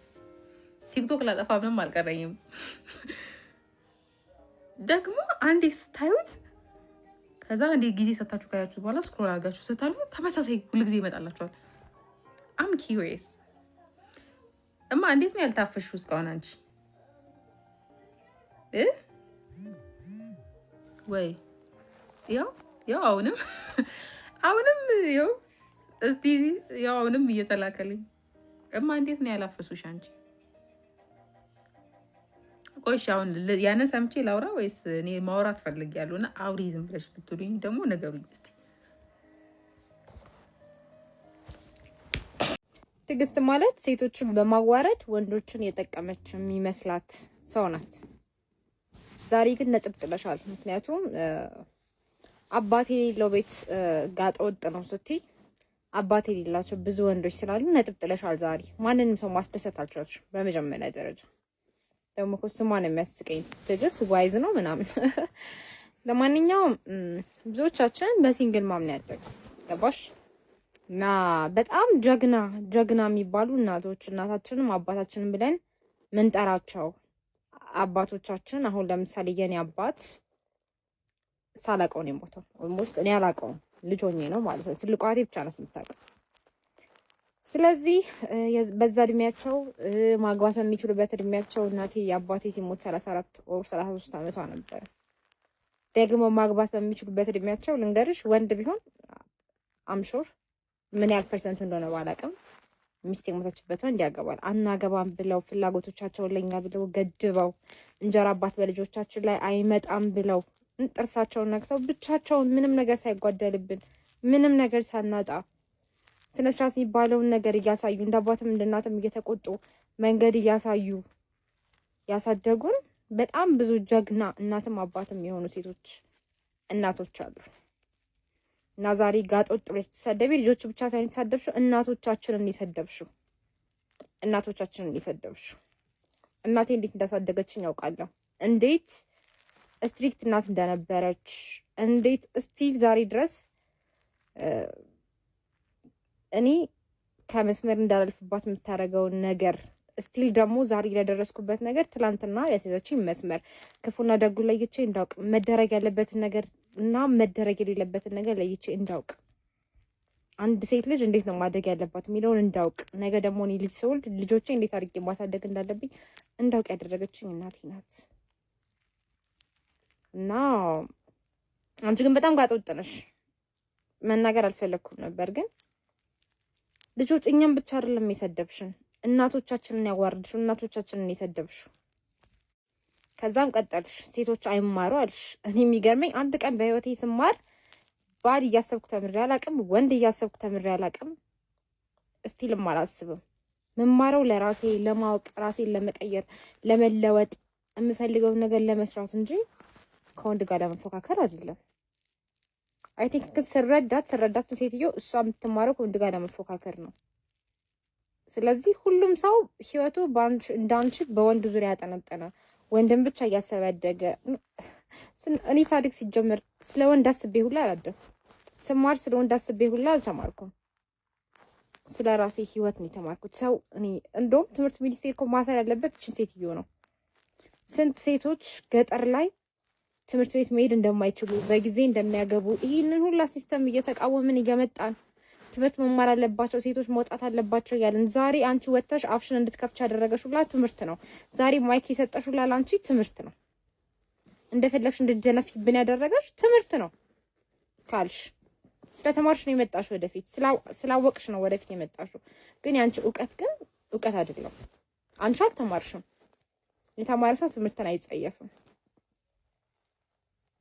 ቲክቶክ ላጠፋ ምንም አልቀረኝም። ደግሞ አንዴ ስታዩት ከዛ አንዴ ጊዜ ሰታችሁ ካያችሁ በኋላ ስክሮል አድርጋችሁ ስታልፉ ተመሳሳይ ሁልጊዜ ይመጣላችኋል። አም ኪዩሪየስ እማ እንዴት ነው ያልታፈሽው እስካሁን አንቺ? ወይ ያው አሁንም ያው እስቲ ያው አሁንም እየተላከልኝ እማ እንዴት ነው ያላፈሱሽ አንቺ? ቆይሽ አሁን ያንን ሰምቼ ላውራ ወይስ እኔ ማውራት ፈልጊያለሁ እና አውሪ ዝም ብለሽ ብትሉኝ ደግሞ ነገሩኝ እስኪ። ትዕግስት ማለት ሴቶችን በማዋረድ ወንዶችን የጠቀመች የሚመስላት ሰው ናት። ዛሬ ግን ነጥብ ጥለሻል። ምክንያቱም አባቴ የሌለው ቤት ጋጠ ወጥ ነው ስትይ አባቴ የሌላቸው ብዙ ወንዶች ስላሉ ነጥብ ጥለሻል። ዛሬ ማንንም ሰው ማስደሰት አልቻልሽም። በመጀመሪያ ደረጃ ደግሞ እኮ ስሟን የሚያስቀኝ ትዕግስት ዋይዝ ነው ምናምን። ለማንኛውም ብዙዎቻችን በሲንግል ማም ነው ያደግነው ገባሽ? እና በጣም ጀግና የሚባሉ እናቶች እናታችንም አባታችንም ብለን ምንጠራቸው አባቶቻችን አሁን ለምሳሌ የኔ አባት ሳላውቀው ነው የሞተው። ኦልሞስት እኔ አላውቀውም ልጅ ሆኜ ነው ማለት ነው። ትልቋ እህቴ ብቻ ናት የምታውቀው። ስለዚህ በዛ እድሜያቸው ማግባት በሚችሉበት እድሜያቸው እናቴ አባቴ ሲሞት 34 ወር 33 ዓመቷ ነበር። ደግሞ ማግባት በሚችሉበት እድሜያቸው ልንገርሽ ወንድ ቢሆን አምሾር ምን ያህል ፐርሰንት እንደሆነ ባላውቅም ሚስት የሞተችበት ወንድ ያገባል። አናገባም ብለው ፍላጎቶቻቸውን ለኛ ብለው ገድበው እንጀራ አባት በልጆቻችን ላይ አይመጣም ብለው ጥርሳቸውን ነክሰው ብቻቸውን ምንም ነገር ሳይጓደልብን ምንም ነገር ሳናጣ ስነ ስርዓት የሚባለውን ነገር እያሳዩ እንደ አባትም እንደ እናትም እየተቆጡ መንገድ እያሳዩ ያሳደጉን በጣም ብዙ ጀግና እናትም አባትም የሆኑ ሴቶች እናቶች አሉ። እና ዛሬ ጋጥ ወጥ ብለሽ ተሰደቢ ልጆቹ ብቻ ሳይሆን ተሰደብሽው እናቶቻችንን እየሰደብሽው እናቴ እንዴት እንዳሳደገችኝ ያውቃለሁ። እንዴት ስትሪክት እናት እንደነበረች እንዴት ስቲል ዛሬ ድረስ እኔ ከመስመር እንዳላልፍባት የምታደርገውን ነገር ስቲል ደግሞ ዛሬ ለደረስኩበት ነገር ትላንትና ያስያዘችኝ መስመር ክፉና ደጉ ለይቼ እንዳውቅ መደረግ ያለበትን ነገር እና መደረግ የሌለበትን ነገር ለይቼ እንዳውቅ አንድ ሴት ልጅ እንዴት ነው ማደግ ያለባት የሚለውን እንዳውቅ ነገ ደግሞ እኔ ልጅ ስወልድ ልጆቼ እንዴት አድርጌ ማሳደግ እንዳለብኝ እንዳውቅ ያደረገችኝ እናቴ ናት። እና አንቺ ግን በጣም ጋጥ ወጥ ነሽ። መናገር አልፈለኩም ነበር ግን ልጆች እኛም ብቻ አይደለም የሰደብሽን እናቶቻችንን ያዋርድሽው እናቶቻችንን የሰደብሽው። ከዛም ቀጠልሽ ሴቶች አይማሩ አልሽ። እኔ የሚገርመኝ አንድ ቀን በህይወቴ ስማር ባል እያሰብኩ ተምሬ አላውቅም፣ ወንድ እያሰብኩ ተምሬ አላውቅም፣ እስቲልም አላስብም። መማረው ለራሴ ለማወቅ ራሴን ለመቀየር ለመለወጥ የምፈልገውን ነገር ለመስራት እንጂ ከወንድ ጋር ለመፎካከር አይደለም። አይ ቲንክ ስረዳት ሴትዮ እሷ የምትማረው ከወንድ ጋር ለመፎካከር ነው። ስለዚህ ሁሉም ሰው ህይወቱ እንዳንቺ በወንድ ዙሪያ ያጠነጠነ ወንድም ብቻ እያሰበ ያደገ። እኔ ሳድግ ሲጀመር ስለ ወንድ አስቤ ሁላ አላደኩም። ስማር ስለ ወንድ አስቤ ሁላ አልተማርኩም። ስለ ራሴ ህይወት ነው የተማርኩት። ሰው እኔ እንደውም ትምህርት ሚኒስቴር እኮ ማሰር ያለበት እችን ሴትዮ ነው። ስንት ሴቶች ገጠር ላይ ትምህርት ቤት መሄድ እንደማይችሉ በጊዜ እንደሚያገቡ ይህንን ሁላ ሲስተም እየተቃወምን እየመጣን ትምህርት መማር አለባቸው ሴቶች መውጣት አለባቸው ያለን ዛሬ አንቺ ወጥተሽ አፍሽን እንድትከፍች ያደረገሽ ሁላ ትምህርት ነው። ዛሬ ማይክ የሰጠሽ ሁላ ላንቺ ትምህርት ነው። እንደፈለግሽ እንድትጀነፊብን ያደረገሽ ትምህርት ነው ካልሽ ስለተማርሽ ነው የመጣሽው። ወደፊት ስላወቅሽ ነው ወደፊት የመጣሽው። ግን ያንቺ እውቀት ግን እውቀት አይደለም። አንቺ አልተማርሽም። የተማረ ሰው ትምህርትን አይጸየፍም።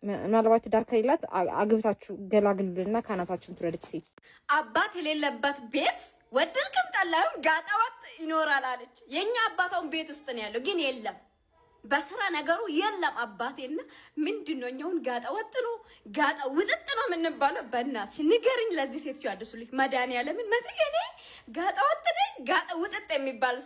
ምናልባት ትዳር ከሌላት አግብታችሁ ገላግሉልና ካናታችሁን ትረድች ሴት አባት የሌለበት ቤት ወደድክም ጠላህም ጋጣ ወጥ ይኖራል አለች። የኛ አባታውን ቤት ውስጥ ነው ያለው፣ ግን የለም በስራ ነገሩ የለም አባቴና ምንድነው እኛውን ጋጣ ወጥ ነው ጋጣ ውጥጥ ነው የምንባለው። በእናትሽ ንገርኝ ለዚህ ሴት ያድሱልኝ መድኃኒዓለምን እኔ ጋጣ ወጥ ነኝ ጋጣ ውጥጥ የሚባል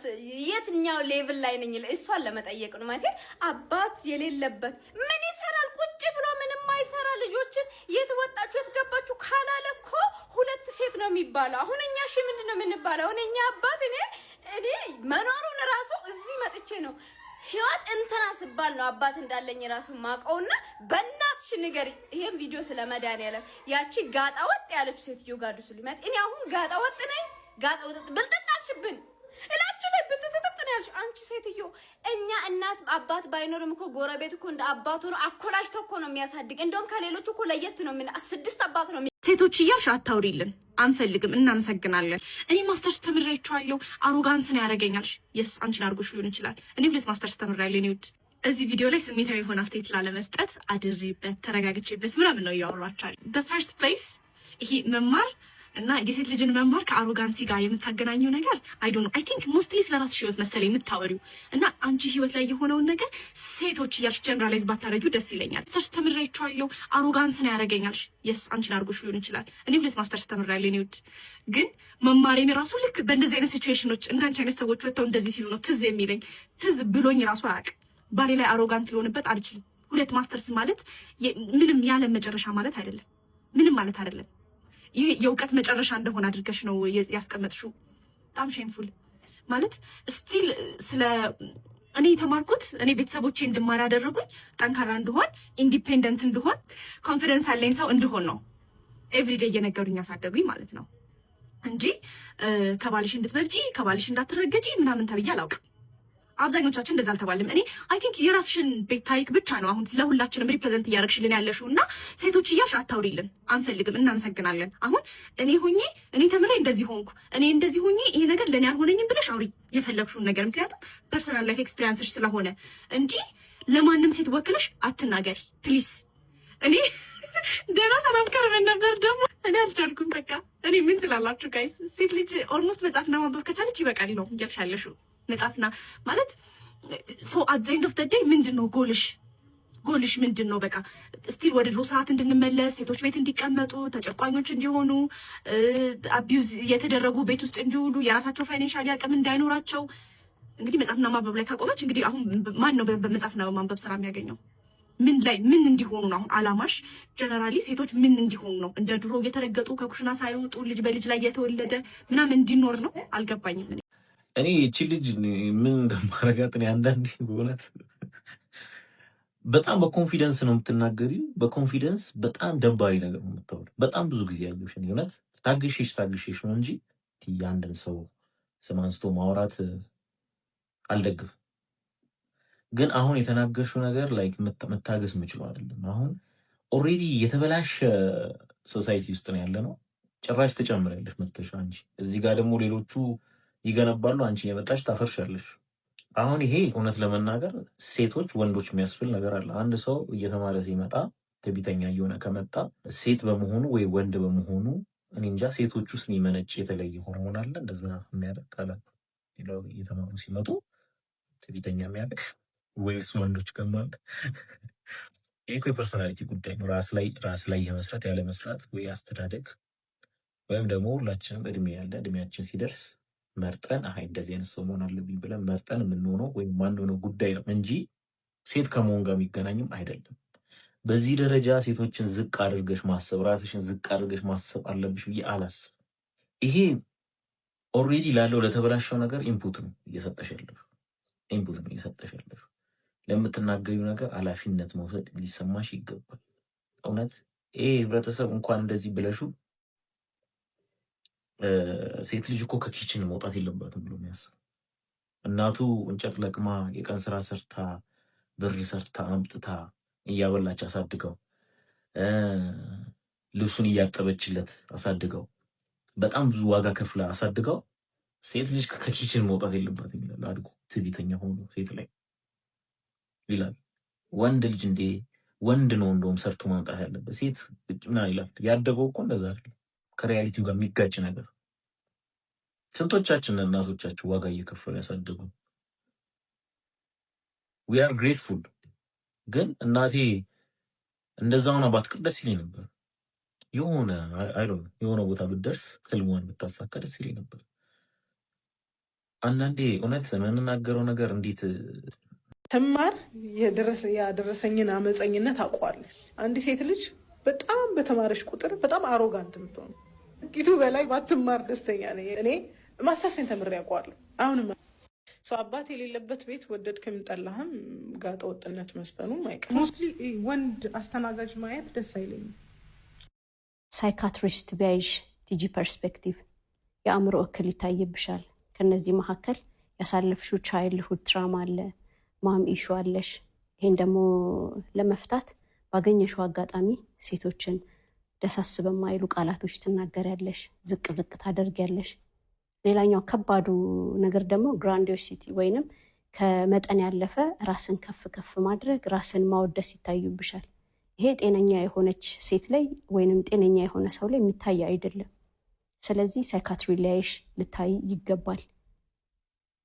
የትኛው ሌቭል ላይ ነኝ እሷን ለመጠየቅ ነው ማለት አባት የሌለበት ምን ይሰራል ቁጭ ብሎ ምንም አይሰራ ልጆችን የት ወጣችሁ የት ገባችሁ ካላለ እኮ ሁለት ሴት ነው የሚባለው። አሁን እኛ እሺ ምንድነው የምንባለው? አሁን እኛ አባት እኔ መኖሩን ራሱ እዚህ መጥቼ ነው ህይወት እንትና ስባል ነው አባት እንዳለኝ ራሱ ማቀውና በእናትሽ ንገሪ። ይሄን ቪዲዮ ስለመድኃኒዓለም ያቺ ጋጣ ወጥ ያለችው ሴትዮ ጋር ድረሱልኝ ማለት እኔ አሁን ጋጣ ወጥ ነኝ ጋጣ ወጥ ብልጥጣልሽብን እላችሁ ላይ ብትጥጥጥ ነው ያልሽ አንቺ ሴትዮ። እኛ እናት አባት ባይኖርም እኮ ጎረቤት እኮ እንደ አባቱ ነው አኮላሽቶ እኮ ነው የሚያሳድግ። እንደውም ከሌሎቹ እኮ ለየት ነው ምን 6 አባት ነው። ሴቶች እያልሽ አታውሪልን፣ አንፈልግም፣ እናመሰግናለን። እኔ ማስተርስ ተምሬያቸዋለሁ፣ አሮጋንስ ነው ያደርገኛል። የስ አንቺን አድርጎሽ ሊሆን ይችላል። እኔ 2 ማስተርስ ተምሬያለሁ። እኔ ውድ እዚህ ቪዲዮ ላይ ስሜታዊ የሆነ አስተያየት ላለመስጠት አድሬበት ተረጋግቼበት ምናምን ነው እያወራችኋል። በፈርስት ፕሌስ ይሄ መማር እና የሴት ልጅን መማር ከአሮጋንሲ ጋር የምታገናኘው ነገር አይ ዶንት ኖ አይ ቲንክ ሞስትሊ ስለራስሽ ህይወት መሰለኝ የምታወሪው እና አንቺ ህይወት ላይ የሆነውን ነገር ሴቶች እያልሽ ጀነራላይዝ ባታደርጊው ደስ ይለኛል። ማስተርስ ተምሬያቸዋለሁ አሮጋንስ ነው ያደረገኛል። የስ አንቺን አድርጎሽ ሊሆን ይችላል። እኔ 2 ማስተርስ ተምሬያለሁ። እኔ ውድ ግን መማሬን ራሱ ልክ በእንደዚህ አይነት ሲቹዌሽኖች እንዳንቺ አይነት ሰዎች ወጥተው እንደዚህ ሲሉ ነው ትዝ የሚለኝ። ትዝ ብሎኝ ራሱ አያውቅም። ባሌ ላይ አሮጋንት ሊሆንበት አልችልም። 2 ማስተርስ ማለት ምንም ያለ መጨረሻ ማለት አይደለም። ምንም ማለት አይደለም። ይህ የእውቀት መጨረሻ እንደሆነ አድርገሽ ነው ያስቀመጥሽው። በጣም ሼምፉል ማለት ስቲል ስለ እኔ የተማርኩት እኔ ቤተሰቦቼ እንድማር ያደረጉኝ ጠንካራ እንድሆን፣ ኢንዲፔንደንት እንድሆን፣ ኮንፊደንስ ያለኝ ሰው እንድሆን ነው ኤቭሪዴይ እየነገሩኝ ያሳደጉኝ ማለት ነው እንጂ ከባልሽ እንድትበልጪ ከባልሽ እንዳትረገጪ ምናምን ተብዬ አላውቅም። አብዛኞቻችን እንደዛ አልተባለም። እኔ አይ ቲንክ የራስሽን ቤት ታሪክ ብቻ ነው አሁን ለሁላችንም ሪፕሬዘንት እያደረግሽልን ያለሽው እና ሴቶች እያልሽ አታውሪልን፣ አንፈልግም፣ እናመሰግናለን። አሁን እኔ ተምሬ እንደዚህ ሆንኩ፣ እኔ እንደዚህ ሆኜ ይሄ ነገር ለእኔ አልሆነኝም ብለሽ አውሪ የፈለግሽውን ነገር፣ ምክንያቱም ፐርሰናል ላይፍ ኤክስፒሪንስሽ ስለሆነ እንጂ ለማንም ሴት ወክለሽ አትናገሪ ፕሊዝ። እኔ ደህና ሰላም ከርበን ነበር ደግሞ እኔ አልቻልኩም። በቃ እኔ ምን ትላላችሁ ጋይስ? ሴት ልጅ ኦልሞስት መጻፍና ማንበብ ከቻለች ይበቃል ነው እያልሽ ያለሽው። መጻፍና ማለት ሶ አት ዘ ኤንድ ኦፍ ዘ ዴይ ምንድን ነው ጎልሽ ምንድን ነው? በቃ ስቲል ወደ ድሮ ሰዓት እንድንመለስ፣ ሴቶች ቤት እንዲቀመጡ፣ ተጨቋኞች እንዲሆኑ፣ አቢዩዝ የተደረጉ ቤት ውስጥ እንዲውሉ፣ የራሳቸው ፋይናንሻል አቅም እንዳይኖራቸው። እንግዲህ መጻፍና ማንበብ ላይ ካቆመች እንግዲህ አሁን ማን ነው በመጻፍና ማንበብ ስራ የሚያገኘው? ምን እንዲሆኑ ነው አሁን አላማሽ? ጀነራሊ ሴቶች ምን እንዲሆኑ ነው? እንደ ድሮ እየተረገጡ ከኩሽና ሳይወጡ ልጅ በልጅ ላይ እየተወለደ ምናምን እንዲኖር ነው? አልገባኝም። እኔ እቺ ልጅ ምን እንደማረጋት እኔ አንዳንዴ በእውነት በጣም በኮንፊደንስ ነው የምትናገሪው። በኮንፊደንስ በጣም ደባሪ ነገር ነው የምታወሪው። በጣም ብዙ ጊዜ ያየሁሽ እኔ እውነት ታግሼሽ ነው እንጂ አንድን ሰው ስም አንስቶ ማውራት አልደግፍም። ግን አሁን የተናገርሽው ነገር ላይ መታገስ የምችለው አይደለም። አሁን ኦልሬዲ የተበላሸ ሶሳይቲ ውስጥ ነው ያለ ነው። ጭራሽ ትጨምሪያለሽ መተሻ አንቺ እዚህ ጋር ደግሞ ሌሎቹ ይገነባሉ፣ አንቺ የመጣች ታፈርሻለሽ። አሁን ይሄ እውነት ለመናገር ሴቶች ወንዶች የሚያስብል ነገር አለ። አንድ ሰው እየተማረ ሲመጣ ትዕቢተኛ እየሆነ ከመጣ ሴት በመሆኑ ወይ ወንድ በመሆኑ እኔ እንጃ ሴቶች ውስጥ የሚመነጭ የተለየ ሆርሞን አለ እንደዛ የሚያደርግ አለ። ሌላው እየተማሩ ሲመጡ ትዕቢተኛ የሚያደርግ ወይ እሱ ወንዶች ገማል። ይሄ እኮ የፐርሶናሊቲ ጉዳይ ነው። ራስ ላይ የመስራት ያለ መስራት ወይ አስተዳደግ ወይም ደግሞ ሁላችንም እድሜያችን ሲደርስ መርጠን እንደዚህ አይነት ሰው መሆን አለብኝ ብለን መርጠን የምንሆነው ወይም ማንሆነው ጉዳይ ነው እንጂ ሴት ከመሆን ጋር የሚገናኝም አይደለም። በዚህ ደረጃ ሴቶችን ዝቅ አድርገሽ ማሰብ፣ ራስሽን ዝቅ አድርገሽ ማሰብ አለብሽ ብዬ አላስብ። ይሄ ኦልሬዲ ላለው ለተበላሸው ነገር ኢንፑት ነው እየሰጠሽ ያለሽ። ለምትናገሪው ነገር ኃላፊነት መውሰድ ሊሰማሽ ይገባል። እውነት ይሄ ህብረተሰብ እንኳን እንደዚህ ብለሹ ሴት ልጅ እኮ ከኪችን መውጣት የለባትም ብሎ የሚያስብ እናቱ እንጨት ለቅማ የቀን ስራ ሰርታ ብር ሰርታ አምጥታ እያበላች አሳድገው ልብሱን እያጠበችለት አሳድገው በጣም ብዙ ዋጋ ከፍላ አሳድገው ሴት ልጅ ከኪችን መውጣት የለባትም ይላል። አድጎ ትዕቢተኛ ሆኖ ሴት ላይ ይላል። ወንድ ልጅ ወንድ ነው እንደውም ሰርቶ ማምጣት ያለበት ሴት ምናምን ይላል። ያደገው እኮ እንደዛ አይደለም። ከሪያሊቲው ጋር የሚጋጭ ነገር። ስንቶቻችን እናቶቻችሁ ዋጋ እየከፈሉ ያሳደጉ። ዊ አር ግሬትፉል። ግን እናቴ እንደዛውን ባትቀር ደስ ይለኝ ነበር። የሆነ ቦታ ብትደርስ ህልሟን ብታሳካ ደስ ይለኝ ነበር። አንዳንዴ እውነት የምንናገረው ነገር እንዴት ትማር ያደረሰኝን አመፀኝነት አውቀዋለሁ። አንድ ሴት ልጅ በጣም በተማረች ቁጥር በጣም አሮጋንት የምትሆኑ ጥቂቱ በላይ ባትማር ደስተኛ ነኝ። እኔ ማስተርሴን ተምሬ አውቀዋለሁ። አሁንም አባት የሌለበት ቤት ወደድክም ጠላህም ጋጠ ወጥነት መስፈኑ አይቀር። ሞስትሊ ወንድ አስተናጋጅ ማየት ደስ አይለኝም። ሳይካትሪስት ቢያይሽ ቲጂ ፐርስፔክቲቭ የአእምሮ እክል ይታይብሻል። ከነዚህ መካከል ያሳለፍሽው ቻይልድሁድ ትራማ አለ፣ ማም ኢሹ አለሽ። ይሄን ደግሞ ለመፍታት ባገኘሽው አጋጣሚ ሴቶችን ደሳስ በማይሉ ቃላቶች ትናገሪያለሽ፣ ዝቅ ታደርጊያለሽ። ሌላኛው ከባዱ ነገር ደግሞ ግራንዲዮሲቲ ወይንም ከመጠን ያለፈ ራስን ከፍ ከፍ ማድረግ፣ ራስን ማወደስ ይታዩብሻል። ይሄ ጤነኛ የሆነች ሴት ላይ ወይንም ጤነኛ የሆነ ሰው ላይ የሚታይ አይደለም። ስለዚህ ሳይካትሪ ላይሽ ልታይ ይገባል።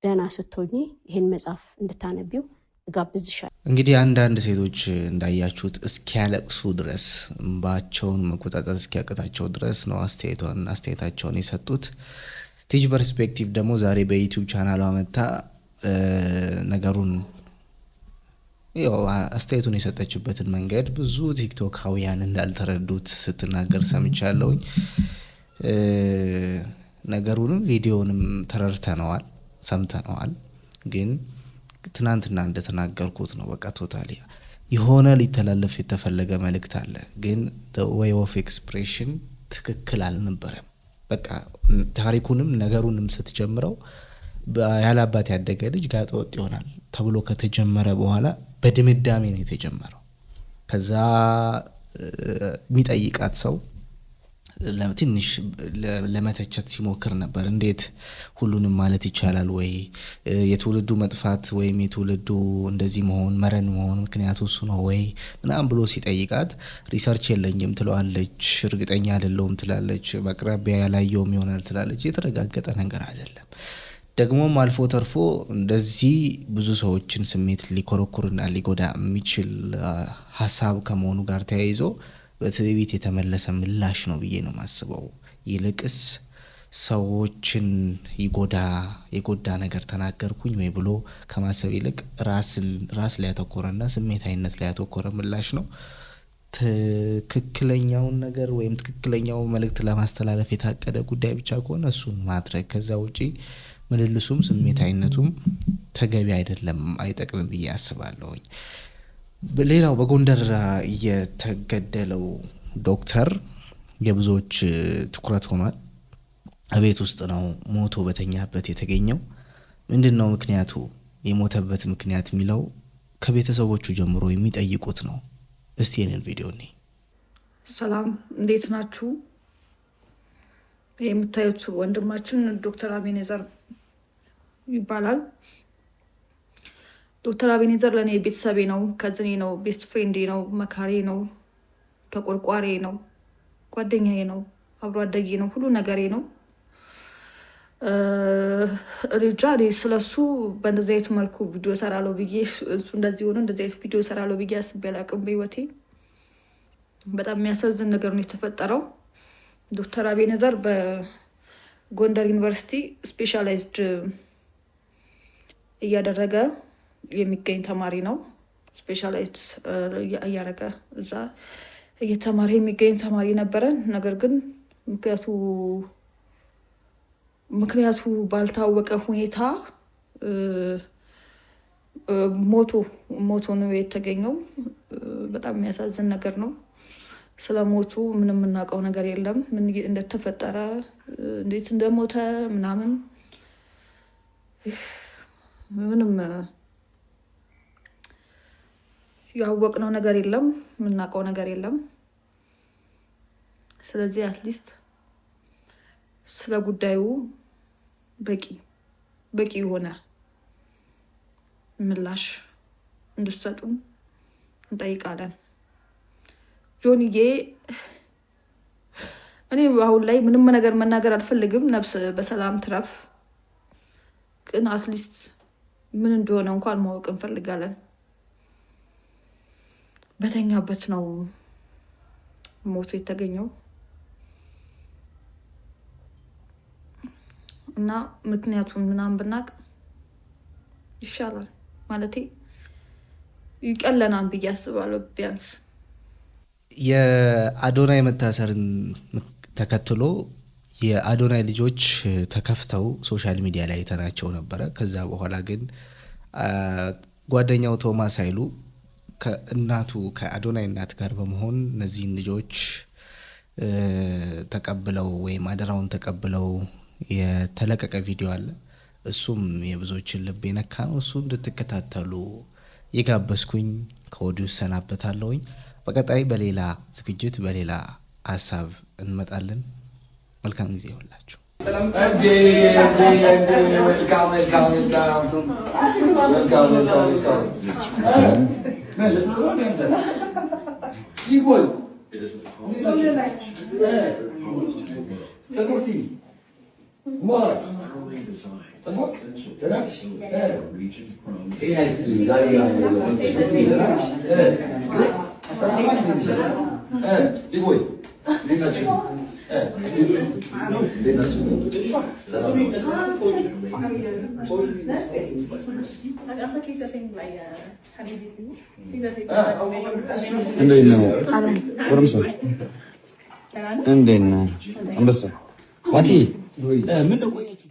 ደህና ስትሆኚ ይህን መጽሐፍ እንድታነቢው እጋብዝሻል። እንግዲህ አንዳንድ ሴቶች እንዳያችሁት እስኪያለቅሱ ድረስ እንባቸውን መቆጣጠር እስኪያቅታቸው ድረስ ነው አስተያየታቸውን የሰጡት። ቲጂ ፐርስፔክቲቭ ደግሞ ዛሬ በዩቲዩብ ቻናሏ መታ ነገሩን ያው አስተያየቱን የሰጠችበትን መንገድ ብዙ ቲክቶካውያን እንዳልተረዱት ስትናገር ሰምቻለሁኝ። ነገሩንም ቪዲዮንም ተረድተነዋል፣ ሰምተነዋል። ግን ትናንትና እንደተናገርኩት ነው። በቃ ቶታሊ የሆነ ሊተላለፍ የተፈለገ መልእክት አለ፣ ግን ዌይ ኦፍ ኤክስፕሬሽን ትክክል አልነበረም። በቃ ታሪኩንም ነገሩንም ስትጀምረው ያለ አባት ያደገ ልጅ ጋጠ ወጥ ይሆናል ተብሎ ከተጀመረ በኋላ በድምዳሜ ነው የተጀመረው። ከዛ የሚጠይቃት ሰው ትንሽ ለመተቸት ሲሞክር ነበር። እንዴት ሁሉንም ማለት ይቻላል ወይ? የትውልዱ መጥፋት ወይም የትውልዱ እንደዚህ መሆን መረን መሆን ምክንያቱ እሱ ነው ወይ ምናምን ብሎ ሲጠይቃት ሪሰርች የለኝም ትለዋለች፣ እርግጠኛ አይደለሁም ትላለች፣ በአቅራቢያ ያላየውም ይሆናል ትላለች። የተረጋገጠ ነገር አይደለም። ደግሞም አልፎ ተርፎ እንደዚህ ብዙ ሰዎችን ስሜት ሊኮረኩርና ሊጎዳ የሚችል ሀሳብ ከመሆኑ ጋር ተያይዞ በትዕቢት የተመለሰ ምላሽ ነው ብዬ ነው ማስበው። ይልቅስ ሰዎችን የጎዳ ነገር ተናገርኩኝ ወይ ብሎ ከማሰብ ይልቅ ራስ ላይ ያተኮረና ስሜታዊነት ላይ ያተኮረ ምላሽ ነው። ትክክለኛውን ነገር ወይም ትክክለኛው መልእክት ለማስተላለፍ የታቀደ ጉዳይ ብቻ ከሆነ እሱን ማድረግ፣ ከዛ ውጪ ምልልሱም ስሜታዊነቱም ተገቢ አይደለም፣ አይጠቅምም ብዬ አስባለሁኝ። ሌላው በጎንደር የተገደለው ዶክተር የብዙዎች ትኩረት ሆኗል። ቤት ውስጥ ነው ሞቶ በተኛበት የተገኘው። ምንድነው ምክንያቱ? የሞተበት ምክንያት የሚለው ከቤተሰቦቹ ጀምሮ የሚጠይቁት ነው። እስቲ የኔን ቪዲዮ እኔ ሰላም፣ እንዴት ናችሁ? የምታዩት ወንድማችን ዶክተር አቤኔዘር ይባላል። ዶክተር አቤኔዘር ለእኔ ቤተሰቤ ነው፣ ከዝኔ ነው፣ ቤስት ፍሬንዴ ነው፣ መካሬ ነው፣ ተቆርቋሬ ነው፣ ጓደኛዬ ነው፣ አብሮ አደጌ ነው፣ ሁሉ ነገሬ ነው። ሪጃ ስለሱ በእንደዚህ አይነት መልኩ ቪዲዮ ሰራለሁ ብዬ እሱ እንደዚህ ሆነ እንደዚህ አይነት ቪዲዮ ሰራለሁ ብዬ አስቤ አላቅም በህይወቴ። በጣም የሚያሳዝን ነገር ነው የተፈጠረው። ዶክተር አቤኔዘር በጎንደር ዩኒቨርሲቲ ስፔሻላይዝድ እያደረገ የሚገኝ ተማሪ ነው። ስፔሻላይዝድ እያደረገ እዛ እየተማሪ የሚገኝ ተማሪ ነበረ። ነገር ግን ምክንያቱ ባልታወቀ ሁኔታ ሞቶ ነው የተገኘው። በጣም የሚያሳዝን ነገር ነው። ስለ ሞቱ ምንም የምናውቀው ነገር የለም። ምን እንደተፈጠረ እንዴት እንደሞተ ምናምን ምንም ያወቅነው ነገር የለም፣ የምናውቀው ነገር የለም። ስለዚህ አትሊስት ስለ ጉዳዩ በቂ የሆነ ምላሽ እንድትሰጡን እንጠይቃለን። ጆንዬ፣ እኔ አሁን ላይ ምንም ነገር መናገር አልፈልግም። ነፍስ በሰላም ትረፍ። ግን አትሊስት ምን እንደሆነ እንኳን ማወቅ እንፈልጋለን። በተኛበት ነው ሞቶ የተገኘው እና ምክንያቱን ምናምን ብናቅ ይሻላል። ማለቴ ይቀለናል ብዬ አስባለሁ። ቢያንስ የአዶናይ መታሰርን ተከትሎ የአዶናይ ልጆች ተከፍተው ሶሻል ሚዲያ ላይ አይተናቸው ነበረ። ከዛ በኋላ ግን ጓደኛው ቶማስ ኃይሉ ከአዶናይ እናት ጋር በመሆን እነዚህን ልጆች ተቀብለው ወይም አደራውን ተቀብለው የተለቀቀ ቪዲዮ አለ። እሱም የብዙዎችን ልብ የነካ ነው። እሱ እንድትከታተሉ የጋበዝኩኝ ከወዲሁ ሰናበታለሁኝ። በቀጣይ በሌላ ዝግጅት በሌላ ሀሳብ እንመጣለን። መልካም ጊዜ ይሁንላችሁ። እንዴት ነህ አንበሳ? ዋቲ ምን ነው ቆያችሁ?